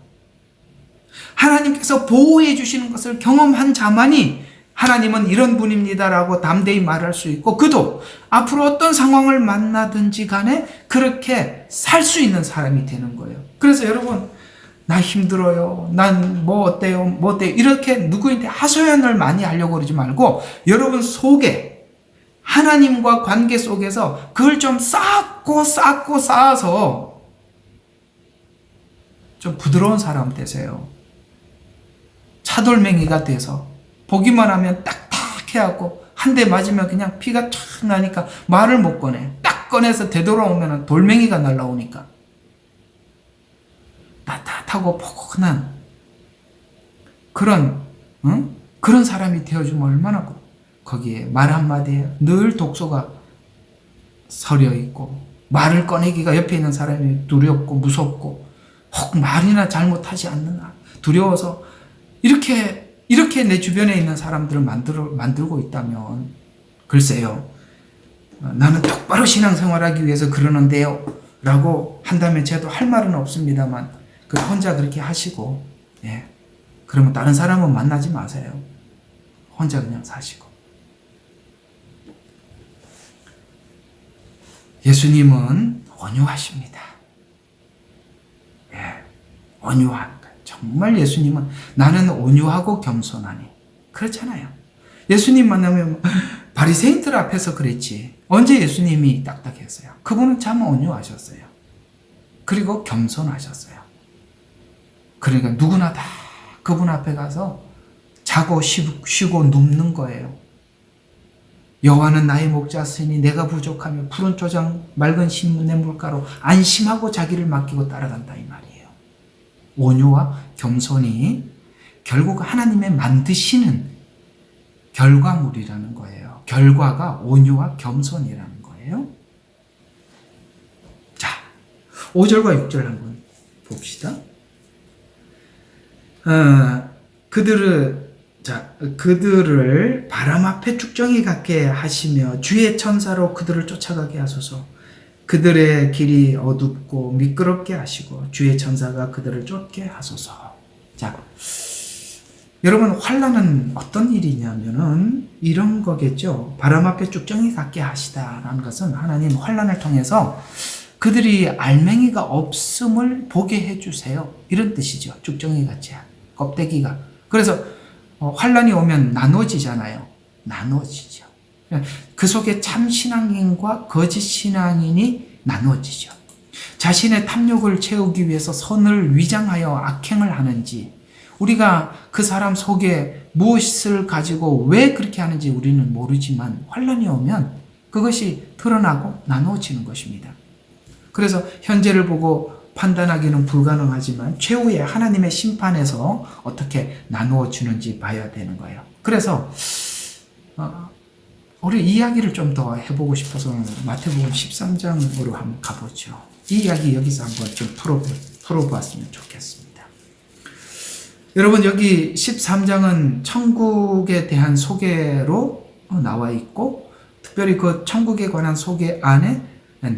하나님께서 보호해 주시는 것을 경험한 자만이 하나님은 이런 분입니다라고 담대히 말할 수 있고, 그도 앞으로 어떤 상황을 만나든지 간에 그렇게 살 수 있는 사람이 되는 거예요. 그래서 여러분, 나 힘들어요, 난 뭐 어때요, 이렇게 누구한테 하소연을 많이 하려고 그러지 말고 여러분 속에 하나님과 관계 속에서 그걸 좀 쌓아서 좀 부드러운 사람 되세요. 차돌맹이가 돼서 보기만 하면 딱딱해하고 한 대 맞으면 그냥 피가 촥 나니까 말을 못 꺼내. 딱 꺼내서 되돌아오면 돌멩이가 날라오니까. 따뜻하고 포근한 그런 사람이 되어주면 얼마나 거기에 말 한마디에 늘 독소가 서려 있고 말을 꺼내기가 옆에 있는 사람이 두렵고 무섭고 혹 말이나 잘못하지 않느냐 두려워서 이렇게 내 주변에 있는 사람들을 만들고 있다면 글쎄요, 나는 똑바로 신앙생활하기 위해서 그러는데요 라고 한다면 저도 할 말은 없습니다만 혼자 그렇게 하시고, 예, 그러면 다른 사람은 만나지 마세요. 혼자 그냥 사시고. 예수님은 온유하십니다. 예, 온유한 거예요. 정말 예수님은 나는 온유하고 겸손하니. 그렇잖아요. 예수님 만나면 바리새인들 앞에서 그랬지. 언제 예수님이 딱딱했어요? 그분은 참 온유하셨어요. 그리고 겸손하셨어요. 그러니까 누구나 다 그분 앞에 가서 자고 쉬고 눕는 거예요. 여호와는 나의 목자시니 내가 부족하며 푸른 초장 맑은 신문의 물가로 안심하고 자기를 맡기고 따라간다 이 말이에요. 온유와 겸손이 결국 하나님의 만드시는 결과물이라는 거예요. 결과가 온유와 겸손이라는 거예요. 자, 5절과 6절 한번 봅시다. 그들을 바람 앞에 쭉정이 같게 하시며 주의 천사로 그들을 쫓아가게 하소서. 그들의 길이 어둡고 미끄럽게 하시고 주의 천사가 그들을 쫓게 하소서. 자, 여러분, 환난은 어떤 일이냐면은 이런 거겠죠. 바람 앞에 쭉정이 같게 하시다라는 것은 하나님 환난을 통해서 그들이 알맹이가 없음을 보게 해주세요. 이런 뜻이죠. 쭉정이 같이 껍데기가. 그래서 환난이 오면 나눠지잖아요. 나눠지죠. 그 속에 참 신앙인과 거짓 신앙인이 나눠지죠. 자신의 탐욕을 채우기 위해서 선을 위장하여 악행을 하는지, 우리가 그 사람 속에 무엇을 가지고 왜 그렇게 하는지 우리는 모르지만 환난이 오면 그것이 드러나고 나누어지는 것입니다. 그래서 현재를 보고 판단하기는 불가능하지만 최후의 하나님의 심판에서 어떻게 나누어 주는지 봐야 되는 거예요. 그래서 우리 이야기를 좀 더 해보고 싶어서 마태복음 13장으로 한번 가보죠. 이 이야기 여기서 한번 좀 풀어보았으면 좋겠습니다. 여러분, 여기 13장은 천국에 대한 소개로 나와 있고, 특별히 그 천국에 관한 소개 안에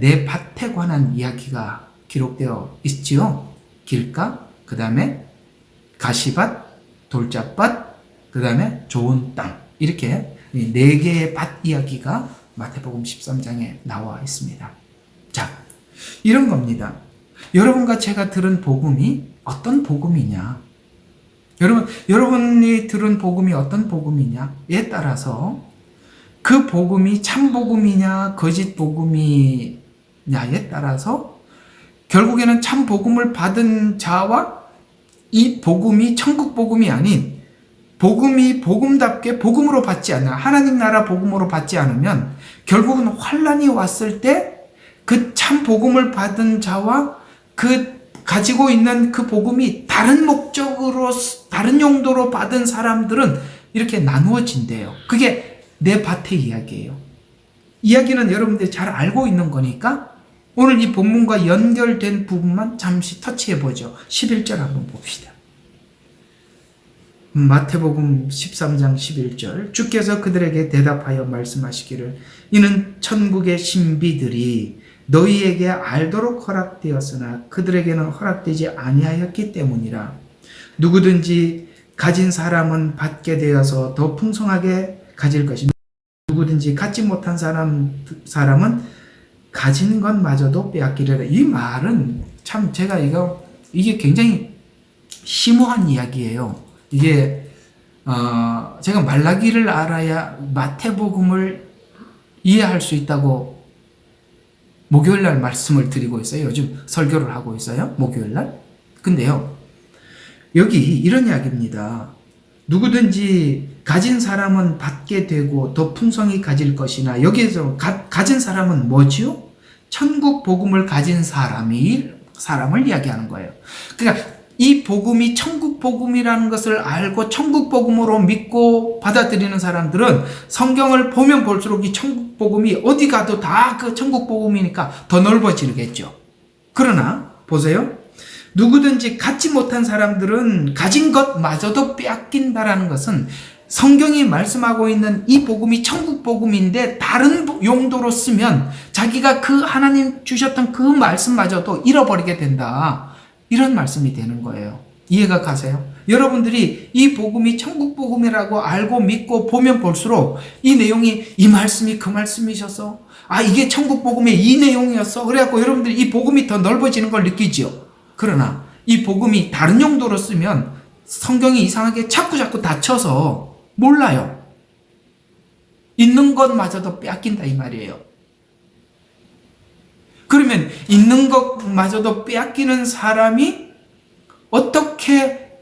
네 밭에 관한 이야기가 기록되어 있지요. 길가, 그 다음에 가시밭, 돌짝밭, 그 다음에 좋은 땅. 이렇게 이 4개의 밭 이야기가 마태복음 13장에 나와 있습니다. 자, 이런 겁니다. 여러분과 제가 들은 복음이 어떤 복음이냐? 여러분이 들은 복음이 어떤 복음이냐에 따라서 그 복음이 참 복음이냐, 거짓 복음이냐에 따라서 결국에는 참 복음을 받은 자와 이 복음이 천국 복음이 아닌 복음이 복음답게 복음으로 받지 않아 하나님 나라 복음으로 받지 않으면 결국은 환란이 왔을 때 그 참 복음을 받은 자와 그 가지고 있는 그 복음이 다른 목적으로 다른 용도로 받은 사람들은 이렇게 나누어진대요. 그게 내 밭의 이야기예요. 이야기는 여러분들이 잘 알고 있는 거니까 오늘 이 본문과 연결된 부분만 잠시 터치해 보죠. 11절 한번 봅시다. 마태복음 13장 11절 주께서 그들에게 대답하여 말씀하시기를 이는 천국의 신비들이 너희에게 알도록 허락되었으나 그들에게는 허락되지 아니하였기 때문이라. 누구든지 가진 사람은 받게 되어서 더 풍성하게 가질 것이며 누구든지 갖지 못한 사람은 가진 것마저도 빼앗기리라. 이 말은 참 제가 이게 굉장히 심오한 이야기예요. 이게 제가 말라기를 알아야 마태복음을 이해할 수 있다고 목요일날 말씀을 드리고 있어요. 요즘 설교를 하고 있어요. 목요일날. 근데요, 여기 이런 이야기입니다. 누구든지 가진 사람은 받게 되고 더 풍성히 가질 것이나 여기에서 가진 사람은 뭐지요? 천국 복음을 가진 사람을 이야기하는 거예요. 그러니까 이 복음이 천국 복음이라는 것을 알고 천국 복음으로 믿고 받아들이는 사람들은 성경을 보면 볼수록 이 천국 복음이 어디 가도 다 그 천국 복음이니까 더 넓어지겠죠. 그러나 보세요. 누구든지 갖지 못한 사람들은 가진 것마저도 빼앗긴다라는 것은 성경이 말씀하고 있는 이 복음이 천국 복음인데 다른 용도로 쓰면 자기가 그 하나님 주셨던 그 말씀마저도 잃어버리게 된다. 이런 말씀이 되는 거예요. 이해가 가세요? 여러분들이 이 복음이 천국 복음이라고 알고 믿고 보면 볼수록 이 내용이 이 말씀이 그 말씀이셔서 이게 천국 복음의 이 내용이었어. 그래갖고 여러분들이 이 복음이 더 넓어지는 걸 느끼죠. 그러나 이 복음이 다른 용도로 쓰면 성경이 이상하게 자꾸 닫혀서 몰라요. 있는 것마저도 빼앗긴다 이 말이에요. 그러면 있는 것마저도 빼앗기는 사람이 어떻게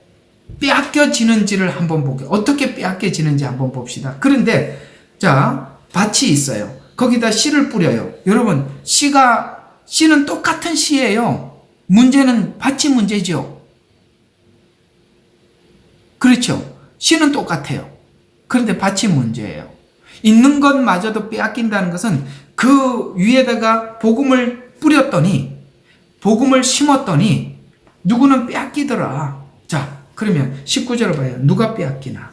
빼앗겨지는지를 한번 볼게요. 어떻게 빼앗겨지는지 한번 봅시다. 그런데 자, 밭이 있어요. 거기다 씨를 뿌려요. 여러분, 씨는 똑같은 씨예요. 문제는 밭이 문제죠. 그렇죠. 씨는 똑같아요. 그런데 밭이 문제예요. 있는 것마저도 빼앗긴다는 것은 그 위에다가 복음을 뿌렸더니 복음을 심었더니 누구는 빼앗기더라. 자, 그러면 19절을 봐요. 누가 빼앗기나?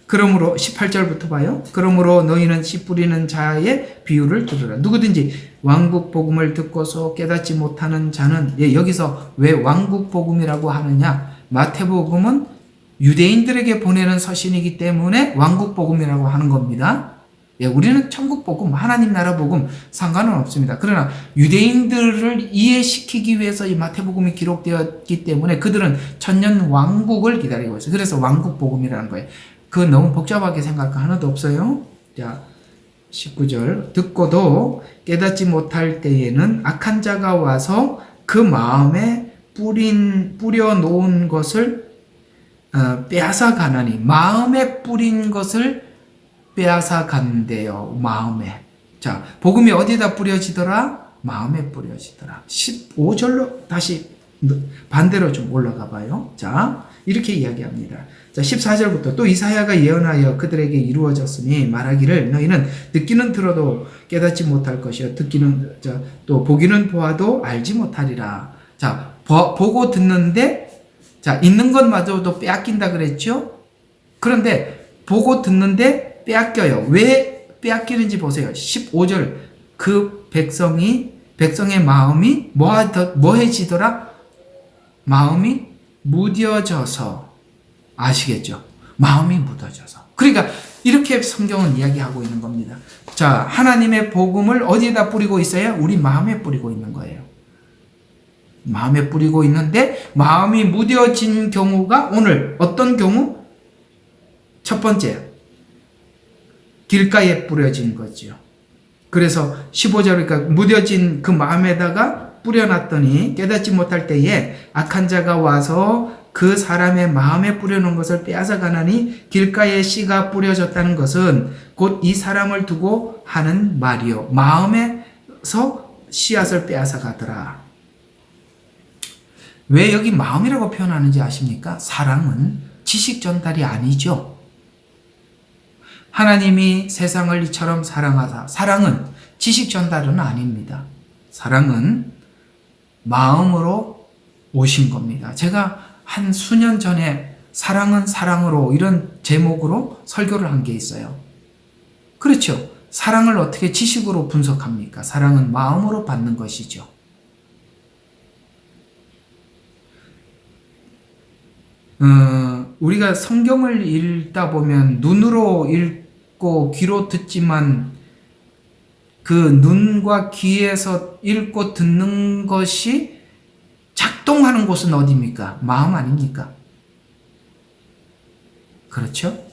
그러므로 18절부터 봐요. 그러므로 너희는 씨 뿌리는 자의 비유를 들으라. 누구든지 왕국 복음을 듣고서 깨닫지 못하는 자는 여기서 왜 왕국 복음이라고 하느냐? 마태복음은 유대인들에게 보내는 서신이기 때문에 왕국 복음이라고 하는 겁니다. 우리는 천국 복음, 하나님 나라 복음 상관은 없습니다. 그러나 유대인들을 이해시키기 위해서 이 마태복음이 기록되었기 때문에 그들은 천년 왕국을 기다리고 있어요. 그래서 왕국 복음이라는 거예요. 그건 너무 복잡하게 생각할 거 하나도 없어요. 자, 19절 듣고도 깨닫지 못할 때에는 악한 자가 와서 그 마음에 뿌려놓은 것을 빼앗아 가나니 마음에 뿌린 것을 빼앗아 간대요. 마음에. 자, 복음이 어디다 뿌려지더라? 마음에 뿌려지더라. 15절로 다시 반대로 좀 올라가 봐요. 자, 이렇게 이야기합니다. 자, 14절부터 또 이사야가 예언하여 그들에게 이루어졌으니 말하기를 너희는 듣기는 들어도 깨닫지 못할 것이요 또 보기는 보아도 알지 못하리라. 자, 보고 듣는데 자, 있는 것마저도 빼앗긴다 그랬죠? 그런데 보고 듣는데 빼앗겨요. 왜 빼앗기는지 보세요. 15절 그 백성의 마음이 뭐해지더라? 마음이 무뎌져서 아시겠죠? 마음이 묻어져서. 그러니까 이렇게 성경은 이야기하고 있는 겁니다. 자, 하나님의 복음을 어디에다 뿌리고 있어요? 우리 마음에 뿌리고 있는 거예요. 마음에 뿌리고 있는데 마음이 무뎌진 경우가 오늘 어떤 경우? 첫 번째, 길가에 뿌려진 거죠. 그래서 15절, 그러니까 무뎌진 그 마음에다가 뿌려놨더니 깨닫지 못할 때에 악한 자가 와서 그 사람의 마음에 뿌려놓은 것을 빼앗아가나니 길가에 씨가 뿌려졌다는 것은 곧 이 사람을 두고 하는 말이요. 마음에서 씨앗을 빼앗아가더라. 왜 여기 마음이라고 표현하는지 아십니까? 사랑은 지식 전달이 아니죠. 하나님이 세상을 이처럼 사랑하사. 사랑은 지식 전달은 아닙니다. 사랑은 마음으로 오신 겁니다. 제가 한 수년 전에 사랑은 사랑으로 이런 제목으로 설교를 한 게 있어요. 그렇죠. 사랑을 어떻게 지식으로 분석합니까? 사랑은 마음으로 받는 것이죠. 우리가 성경을 읽다 보면 눈으로 읽고 귀로 듣지만 그 눈과 귀에서 읽고 듣는 것이 작동하는 곳은 어디입니까? 마음 아닙니까? 그렇죠?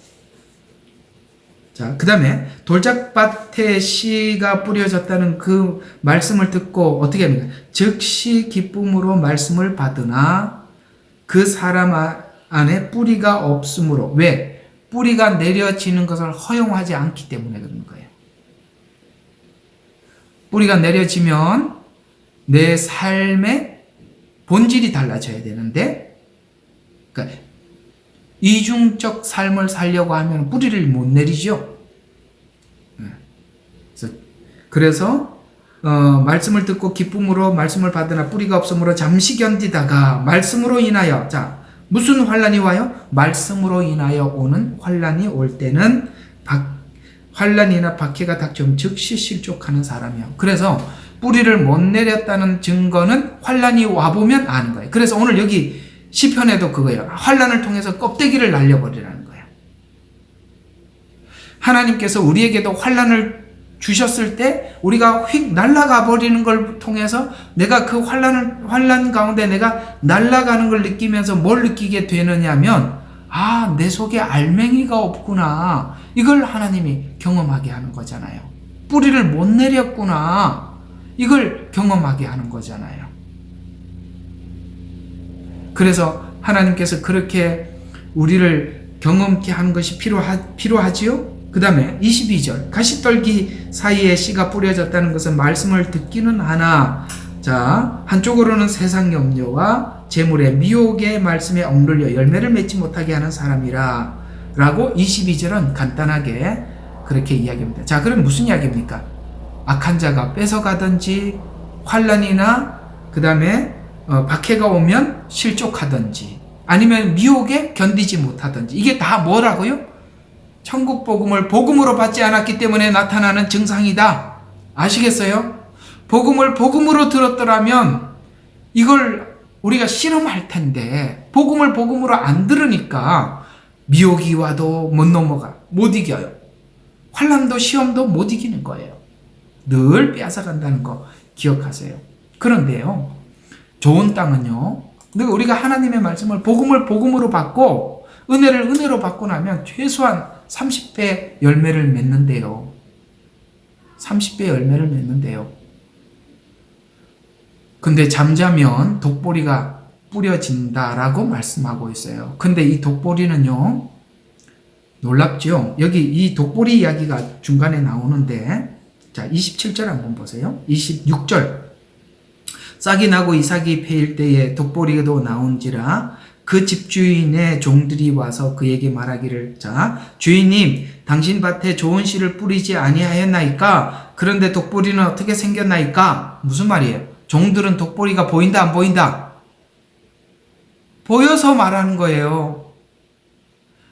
자, 그 다음에 돌짝밭에 씨가 뿌려졌다는 그 말씀을 듣고 어떻게 합니까? 즉시 기쁨으로 말씀을 받으나 그 사람 안에 뿌리가 없으므로. 왜? 뿌리가 내려지는 것을 허용하지 않기 때문에 그런 거예요. 뿌리가 내려지면 내 삶의 본질이 달라져야 되는데, 그러니까 이중적 삶을 살려고 하면 뿌리를 못 내리죠. 그래서 말씀을 듣고 기쁨으로 말씀을 받으나 뿌리가 없으므로 잠시 견디다가 말씀으로 인하여, 자, 무슨 환란이 와요? 말씀으로 인하여 오는 환란이 올 때는 환란이나 박해가 닥치면 즉시 실족하는 사람이요. 그래서 뿌리를 못 내렸다는 증거는 환란이 와보면 아는 거예요. 그래서 오늘 여기 시편에도 그거예요. 환란을 통해서 껍데기를 날려버리라는 거예요. 하나님께서 우리에게도 환란을 주셨을 때 우리가 휙 날아가 버리는 걸 통해서 내가 그 환란 가운데 내가 날아가는 걸 느끼면서 뭘 느끼게 되느냐면, 아, 내 속에 알맹이가 없구나. 이걸 하나님이 경험하게 하는 거잖아요. 뿌리를 못 내렸구나. 이걸 경험하게 하는 거잖아요. 그래서 하나님께서 그렇게 우리를 경험케 하는 것이 필요하지요? 그 다음에 22절, 가시떨기 사이에 씨가 뿌려졌다는 것은 말씀을 듣기는 하나, 자, 한쪽으로는 세상 염려와 재물의 미혹의 말씀에 억눌려 열매를 맺지 못하게 하는 사람이라 라고 22절은 간단하게 그렇게 이야기합니다. 자, 그럼 무슨 이야기입니까? 악한 자가 뺏어가든지 환란이나 그 다음에 박해가 오면 실족하든지 아니면 미혹에 견디지 못하든지, 이게 다 뭐라고요? 천국 복음을 복음으로 받지 않았기 때문에 나타나는 증상이다. 아시겠어요? 복음을 복음으로 들었더라면 이걸 우리가 실험할 텐데, 복음을 복음으로 안 들으니까 미혹이 와도 못 넘어가, 못 이겨요. 환난도 시험도 못 이기는 거예요. 늘 빼앗아간다는 거 기억하세요. 그런데요, 좋은 땅은요, 우리가 하나님의 말씀을 복음을 복음으로 받고 은혜를 은혜로 받고 나면 최소한 30배 열매를 맺는데요. 30배 열매를 맺는데요. 근데 잠자면 독보리가 뿌려진다라고 말씀하고 있어요. 근데 이 독보리는요, 놀랍죠? 여기 이 독보리 이야기가 중간에 나오는데, 자, 27절 한번 보세요. 26절. 싹이 나고 이삭이 패일 때에 독보리도 나온지라 그 집주인의 종들이 와서 그에게 말하기를, 자, 주인님, 당신 밭에 좋은 씨를 뿌리지 아니하였나이까? 그런데 독보리는 어떻게 생겼나이까? 무슨 말이에요? 종들은 독보리가 보인다 안 보인다? 보여서 말하는 거예요.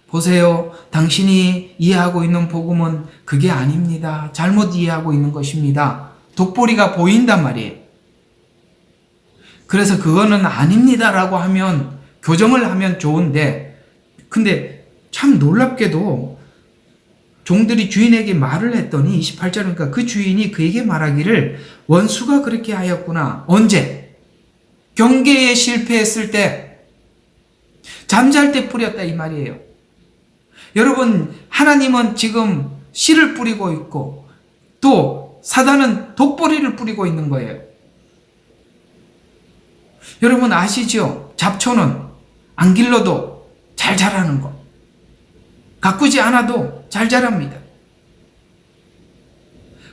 보세요. 당신이 이해하고 있는 복음은 그게 아닙니다. 잘못 이해하고 있는 것입니다. 독보리가 보인단 말이에요. 그래서 그거는 아닙니다라고 하면, 교정을 하면 좋은데, 근데 참 놀랍게도 종들이 주인에게 말을 했더니 28절이니까 그 주인이 그에게 말하기를 원수가 그렇게 하였구나. 언제? 경계에 실패했을 때, 잠잘 때 뿌렸다 이 말이에요. 여러분, 하나님은 지금 씨를 뿌리고 있고 또 사단은 독보리를 뿌리고 있는 거예요. 여러분 아시죠? 잡초는 안 길러도 잘 자라는 거. 가꾸지 않아도 잘 자랍니다.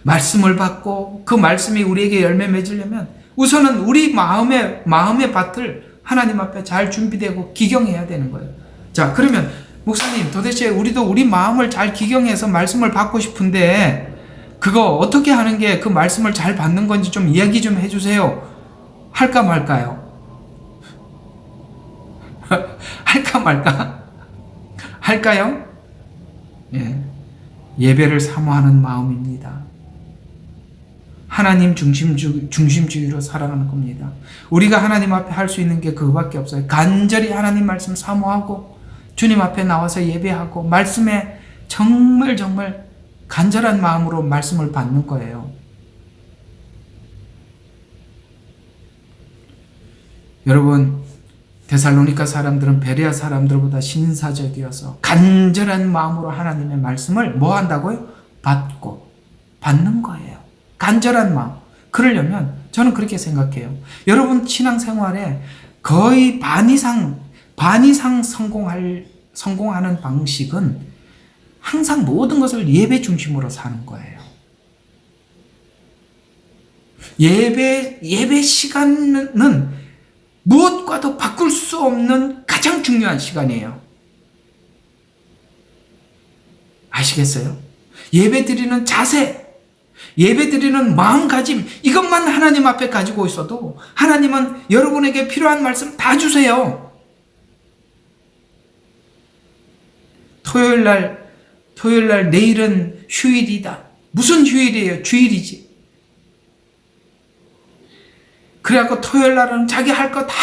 말씀을 받고 그 말씀이 우리에게 열매 맺으려면 우선은 우리 마음의 밭을 하나님 앞에 잘 준비되고 기경해야 되는 거예요. 자, 그러면 목사님, 도대체 우리도 우리 마음을 잘 기경해서 말씀을 받고 싶은데 그거 어떻게 하는 게 그 말씀을 잘 받는 건지 좀 이야기 좀 해주세요. 할까 말까요? 할까 말까? 할까요? 예. 예배를 사모하는 마음입니다. 하나님 중심주의로 살아가는 겁니다. 우리가 하나님 앞에 할 수 있는 게 그거밖에 없어요. 간절히 하나님 말씀 사모하고 주님 앞에 나와서 예배하고 말씀에 정말 간절한 마음으로 말씀을 받는 거예요. 여러분, 데살로니가 사람들은 베레아 사람들보다 신사적이어서 간절한 마음으로 하나님의 말씀을 뭐 한다고요? 받는 거예요. 간절한 마음. 그러려면 저는 그렇게 생각해요. 여러분 신앙생활에 거의 반 이상 성공하는 방식은 항상 모든 것을 예배 중심으로 사는 거예요. 예배 시간은 무엇과도 바꿀 수 없는 가장 중요한 시간이에요. 아시겠어요? 예배 드리는 자세, 예배 드리는 마음가짐, 이것만 하나님 앞에 가지고 있어도 하나님은 여러분에게 필요한 말씀 다 주세요. 토요일 날 내일은 휴일이다. 무슨 휴일이에요? 주일이지. 그래갖고 토요일 날은 자기 할 거 다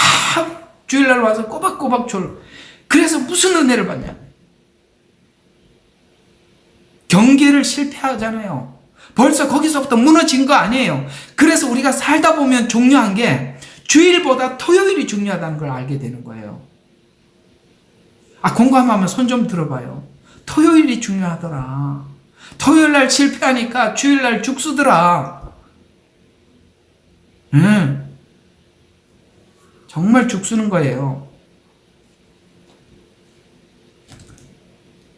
주일 날 와서 꼬박꼬박 줄. 그래서 무슨 은혜를 받냐? 경계를 실패하잖아요. 벌써 거기서부터 무너진 거 아니에요. 그래서 우리가 살다 보면 중요한 게 주일보다 토요일이 중요하다는 걸 알게 되는 거예요. 공감하면 손 좀 들어봐요. 토요일이 중요하더라. 토요일 날 실패하니까 주일 날 죽 쓰더라. 정말 죽 쓰는 거예요.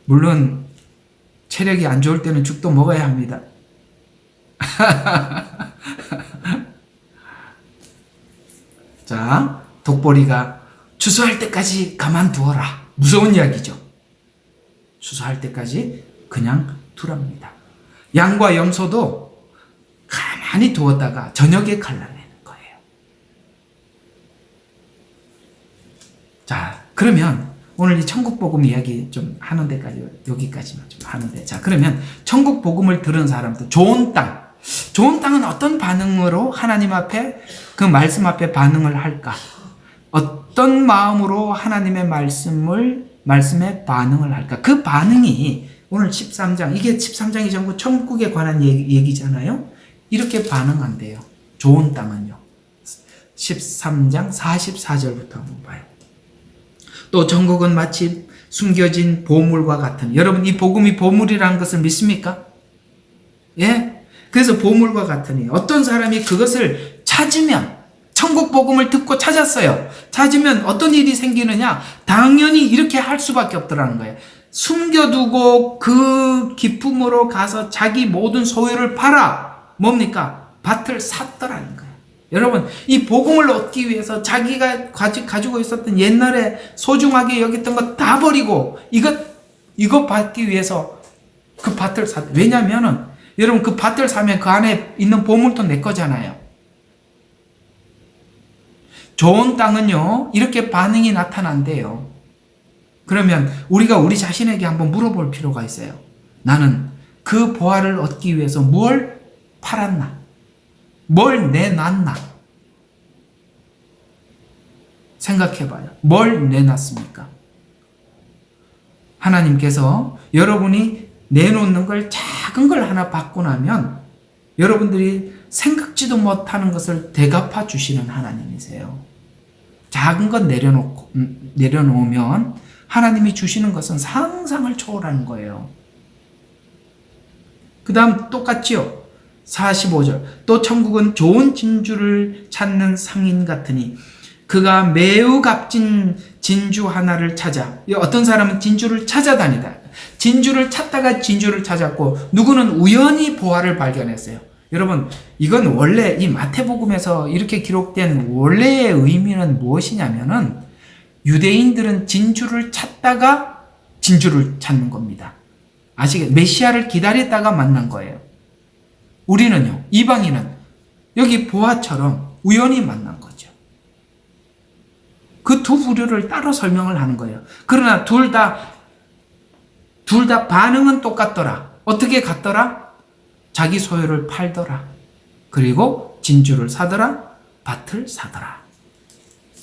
물론 체력이 안 좋을 때는 죽도 먹어야 합니다. 자, 독보리가 추수할 때까지 가만두어라. 무서운 이야기죠. 추수할 때까지 그냥 두랍니다. 양과 염소도 가만히 두었다가 저녁에 갈라내는 거예요. 자, 그러면 오늘 이 천국복음 이야기 좀 하는 데까지, 여기까지만 좀 하는데, 자, 그러면 천국복음을 들은 사람들, 좋은 땅은 어떤 반응으로 하나님 앞에, 그 말씀 앞에 반응을 할까? 어떤 마음으로 하나님의 말씀에 반응을 할까? 그 반응이 오늘 13장, 이게 13장이 전부 천국에 관한 얘기잖아요? 이렇게 반응한대요. 좋은 땅은요. 13장 44절부터 한번 봐요. 또 천국은 마치 숨겨진 보물과 같은, 여러분 이 복음이 보물이라는 것을 믿습니까? 예? 그래서 보물과 같으니 어떤 사람이 그것을 찾으면, 천국 복음을 듣고 찾았어요. 찾으면 어떤 일이 생기느냐? 당연히 이렇게 할 수밖에 없더라는 거예요. 숨겨두고 그 기품으로 가서 자기 모든 소유를 팔아 뭡니까? 밭을 샀더라는 거예요. 여러분, 이 복음을 얻기 위해서 자기가 가지고 있었던 옛날에 소중하게 여겼던 거 다 버리고 이것 받기 위해서 그 밭을 샀. 왜냐면은 여러분, 그 밭을 사면 그 안에 있는 보물도 내 거잖아요. 좋은 땅은요, 이렇게 반응이 나타난대요. 그러면 우리가 우리 자신에게 한번 물어볼 필요가 있어요. 나는 그 보화를 얻기 위해서 뭘 팔았나? 뭘 내놨나? 생각해봐요. 뭘 내놨습니까? 하나님께서 여러분이 내놓는 걸 작은 걸 하나 받고 나면 여러분들이 생각지도 못하는 것을 대갚아 주시는 하나님이세요. 작은 것 내려놓으면 하나님이 주시는 것은 상상을 초월하는 거예요. 그 다음 똑같지요. 45절. 또 천국은 좋은 진주를 찾는 상인 같으니 그가 매우 값진 진주 하나를 찾아, 어떤 사람은 진주를 찾아다니다. 진주를 찾다가 진주를 찾았고 누구는 우연히 보화를 발견했어요. 여러분, 이건 원래 이 마태복음에서 이렇게 기록된 원래의 의미는 무엇이냐면은 유대인들은 진주를 찾다가 진주를 찾는 겁니다. 아시겠죠? 메시아를 기다렸다가 만난 거예요. 우리는요, 이방인은 여기 보아처럼 우연히 만난 거죠. 그 두 부류를 따로 설명을 하는 거예요. 그러나 둘 다 반응은 똑같더라. 어떻게 같더라? 자기 소유를 팔더라. 그리고 진주를 사더라. 밭을 사더라.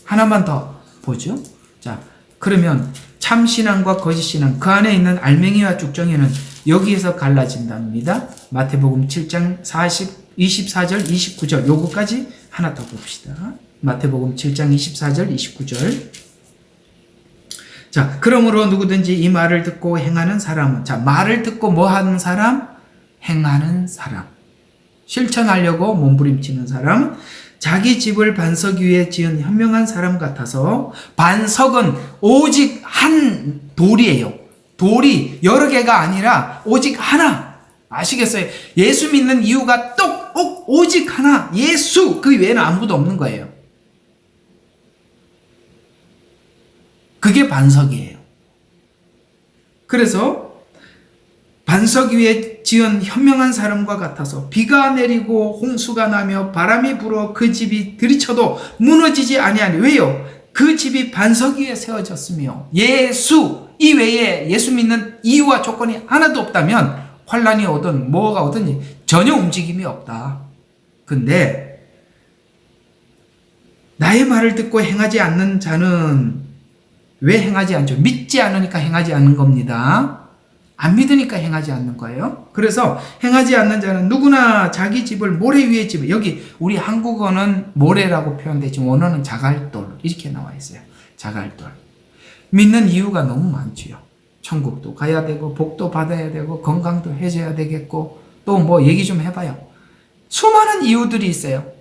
하나만 더 보죠. 자, 그러면 참신앙과 거짓신앙, 그 안에 있는 알맹이와 죽정이는 여기에서 갈라진답니다. 마태복음 7장 24절, 29절 요거까지 하나 더 봅시다. 마태복음 7장 24절, 29절. 자, 그러므로 누구든지 이 말을 듣고 행하는 사람은, 자, 말을 듣고 뭐 하는 사람? 행하는 사람. 실천하려고 몸부림치는 사람. 자기 집을 반석 위에 지은 현명한 사람 같아서, 반석은 오직 한 돌이에요. 돌이 여러 개가 아니라 오직 하나. 아시겠어요? 예수 믿는 이유가 오직 하나. 예수. 그 외에는 아무도 없는 거예요. 그게 반석이에요. 그래서 반석 위에 지은 현명한 사람과 같아서 비가 내리고 홍수가 나며 바람이 불어 그 집이 들이쳐도 무너지지 아니하니. 왜요? 그 집이 반석 위에 세워졌으며 예수 이외에 예수 믿는 이유와 조건이 하나도 없다면 환란이 오든 뭐가 오든 전혀 움직임이 없다. 근데 나의 말을 듣고 행하지 않는 자는 왜 행하지 않죠? 믿지 않으니까 행하지 않는 겁니다. 안 믿으니까 행하지 않는 거예요. 그래서 행하지 않는 자는 누구나 자기 집을 모래 위에 집을, 여기 우리 한국어는 모래라고 표현되지만 원어는 자갈돌 이렇게 나와 있어요. 자갈돌. 믿는 이유가 너무 많지요. 천국도 가야 되고 복도 받아야 되고 건강도 해줘야 되겠고 또 뭐 얘기 좀 해봐요. 수많은 이유들이 있어요.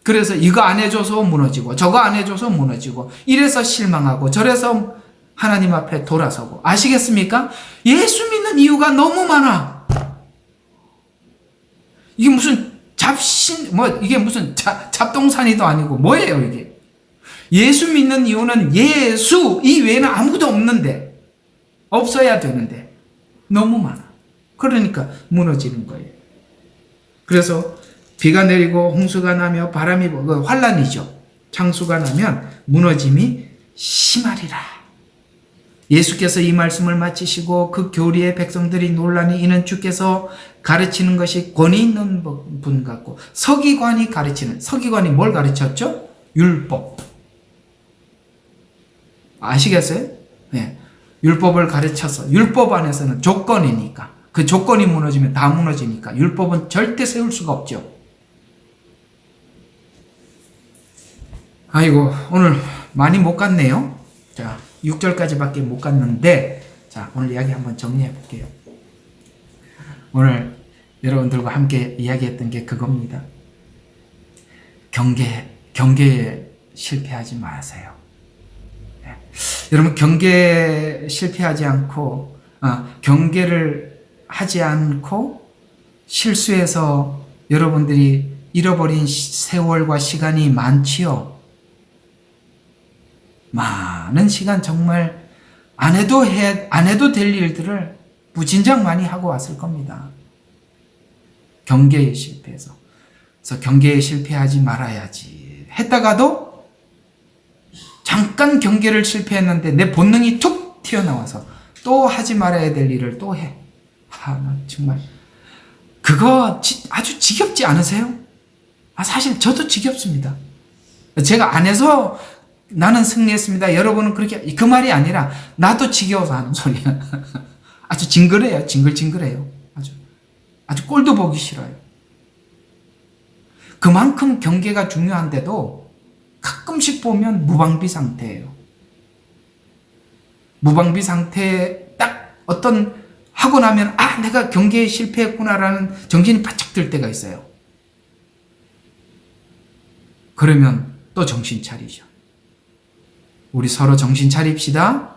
그래서 이거 안 해줘서 무너지고 저거 안 해줘서 무너지고 이래서 실망하고 저래서 하나님 앞에 돌아서고. 아시겠습니까? 예수 믿는 이유가 너무 많아. 이게 무슨 이게 무슨 잡동사니도 아니고 뭐예요 이게. 예수 믿는 이유는 예수 이외에는 아무도 없는데, 없어야 되는데 너무 많아. 그러니까 무너지는 거예요. 그래서 비가 내리고 홍수가 나며 바람이 불고, 환란이죠. 창수가 나면 무너짐이 심하리라. 예수께서 이 말씀을 마치시고 그 교리에 백성들이 놀라니 이는 주께서 가르치는 것이 권위 있는 분 같고. 서기관이 뭘 가르쳤죠? 율법. 아시겠어요? 네. 율법을 가르쳐서, 율법 안에서는 조건이니까, 그 조건이 무너지면 다 무너지니까 율법은 절대 세울 수가 없죠. 아이고, 오늘 많이 못 갔네요. 자, 6절까지밖에 못 갔는데, 자, 오늘 이야기 한번 정리해 볼게요. 오늘 여러분들과 함께 이야기했던 게 그겁니다. 경계에 실패하지 마세요. 네. 여러분, 경계에 실패하지 않고, 경계를 하지 않고 실수해서 여러분들이 잃어버린 세월과 시간이 많지요. 많은 시간 정말 안 해도 될 일들을 무진장 많이 하고 왔을 겁니다. 경계에 실패해서. 그래서 경계에 실패하지 말아야지. 했다가도 잠깐 경계를 실패했는데 내 본능이 툭 튀어나와서 또 하지 말아야 될 일을 또 해. 나 정말 그거 아주 지겹지 않으세요? 사실 저도 지겹습니다. 제가 안 해서 나는 승리했습니다. 여러분은 그렇게, 그 말이 아니라 나도 지겨워서 하는 소리야. 아주 징그래요. 징글징글해요. 아주 꼴도 보기 싫어요. 그만큼 경계가 중요한데도 가끔씩 보면 무방비 상태예요. 무방비 상태에 딱 어떤 하고 나면 내가 경계에 실패했구나라는 정신이 바짝 들 때가 있어요. 그러면 또 정신 차리죠. 우리 서로 정신 차립시다.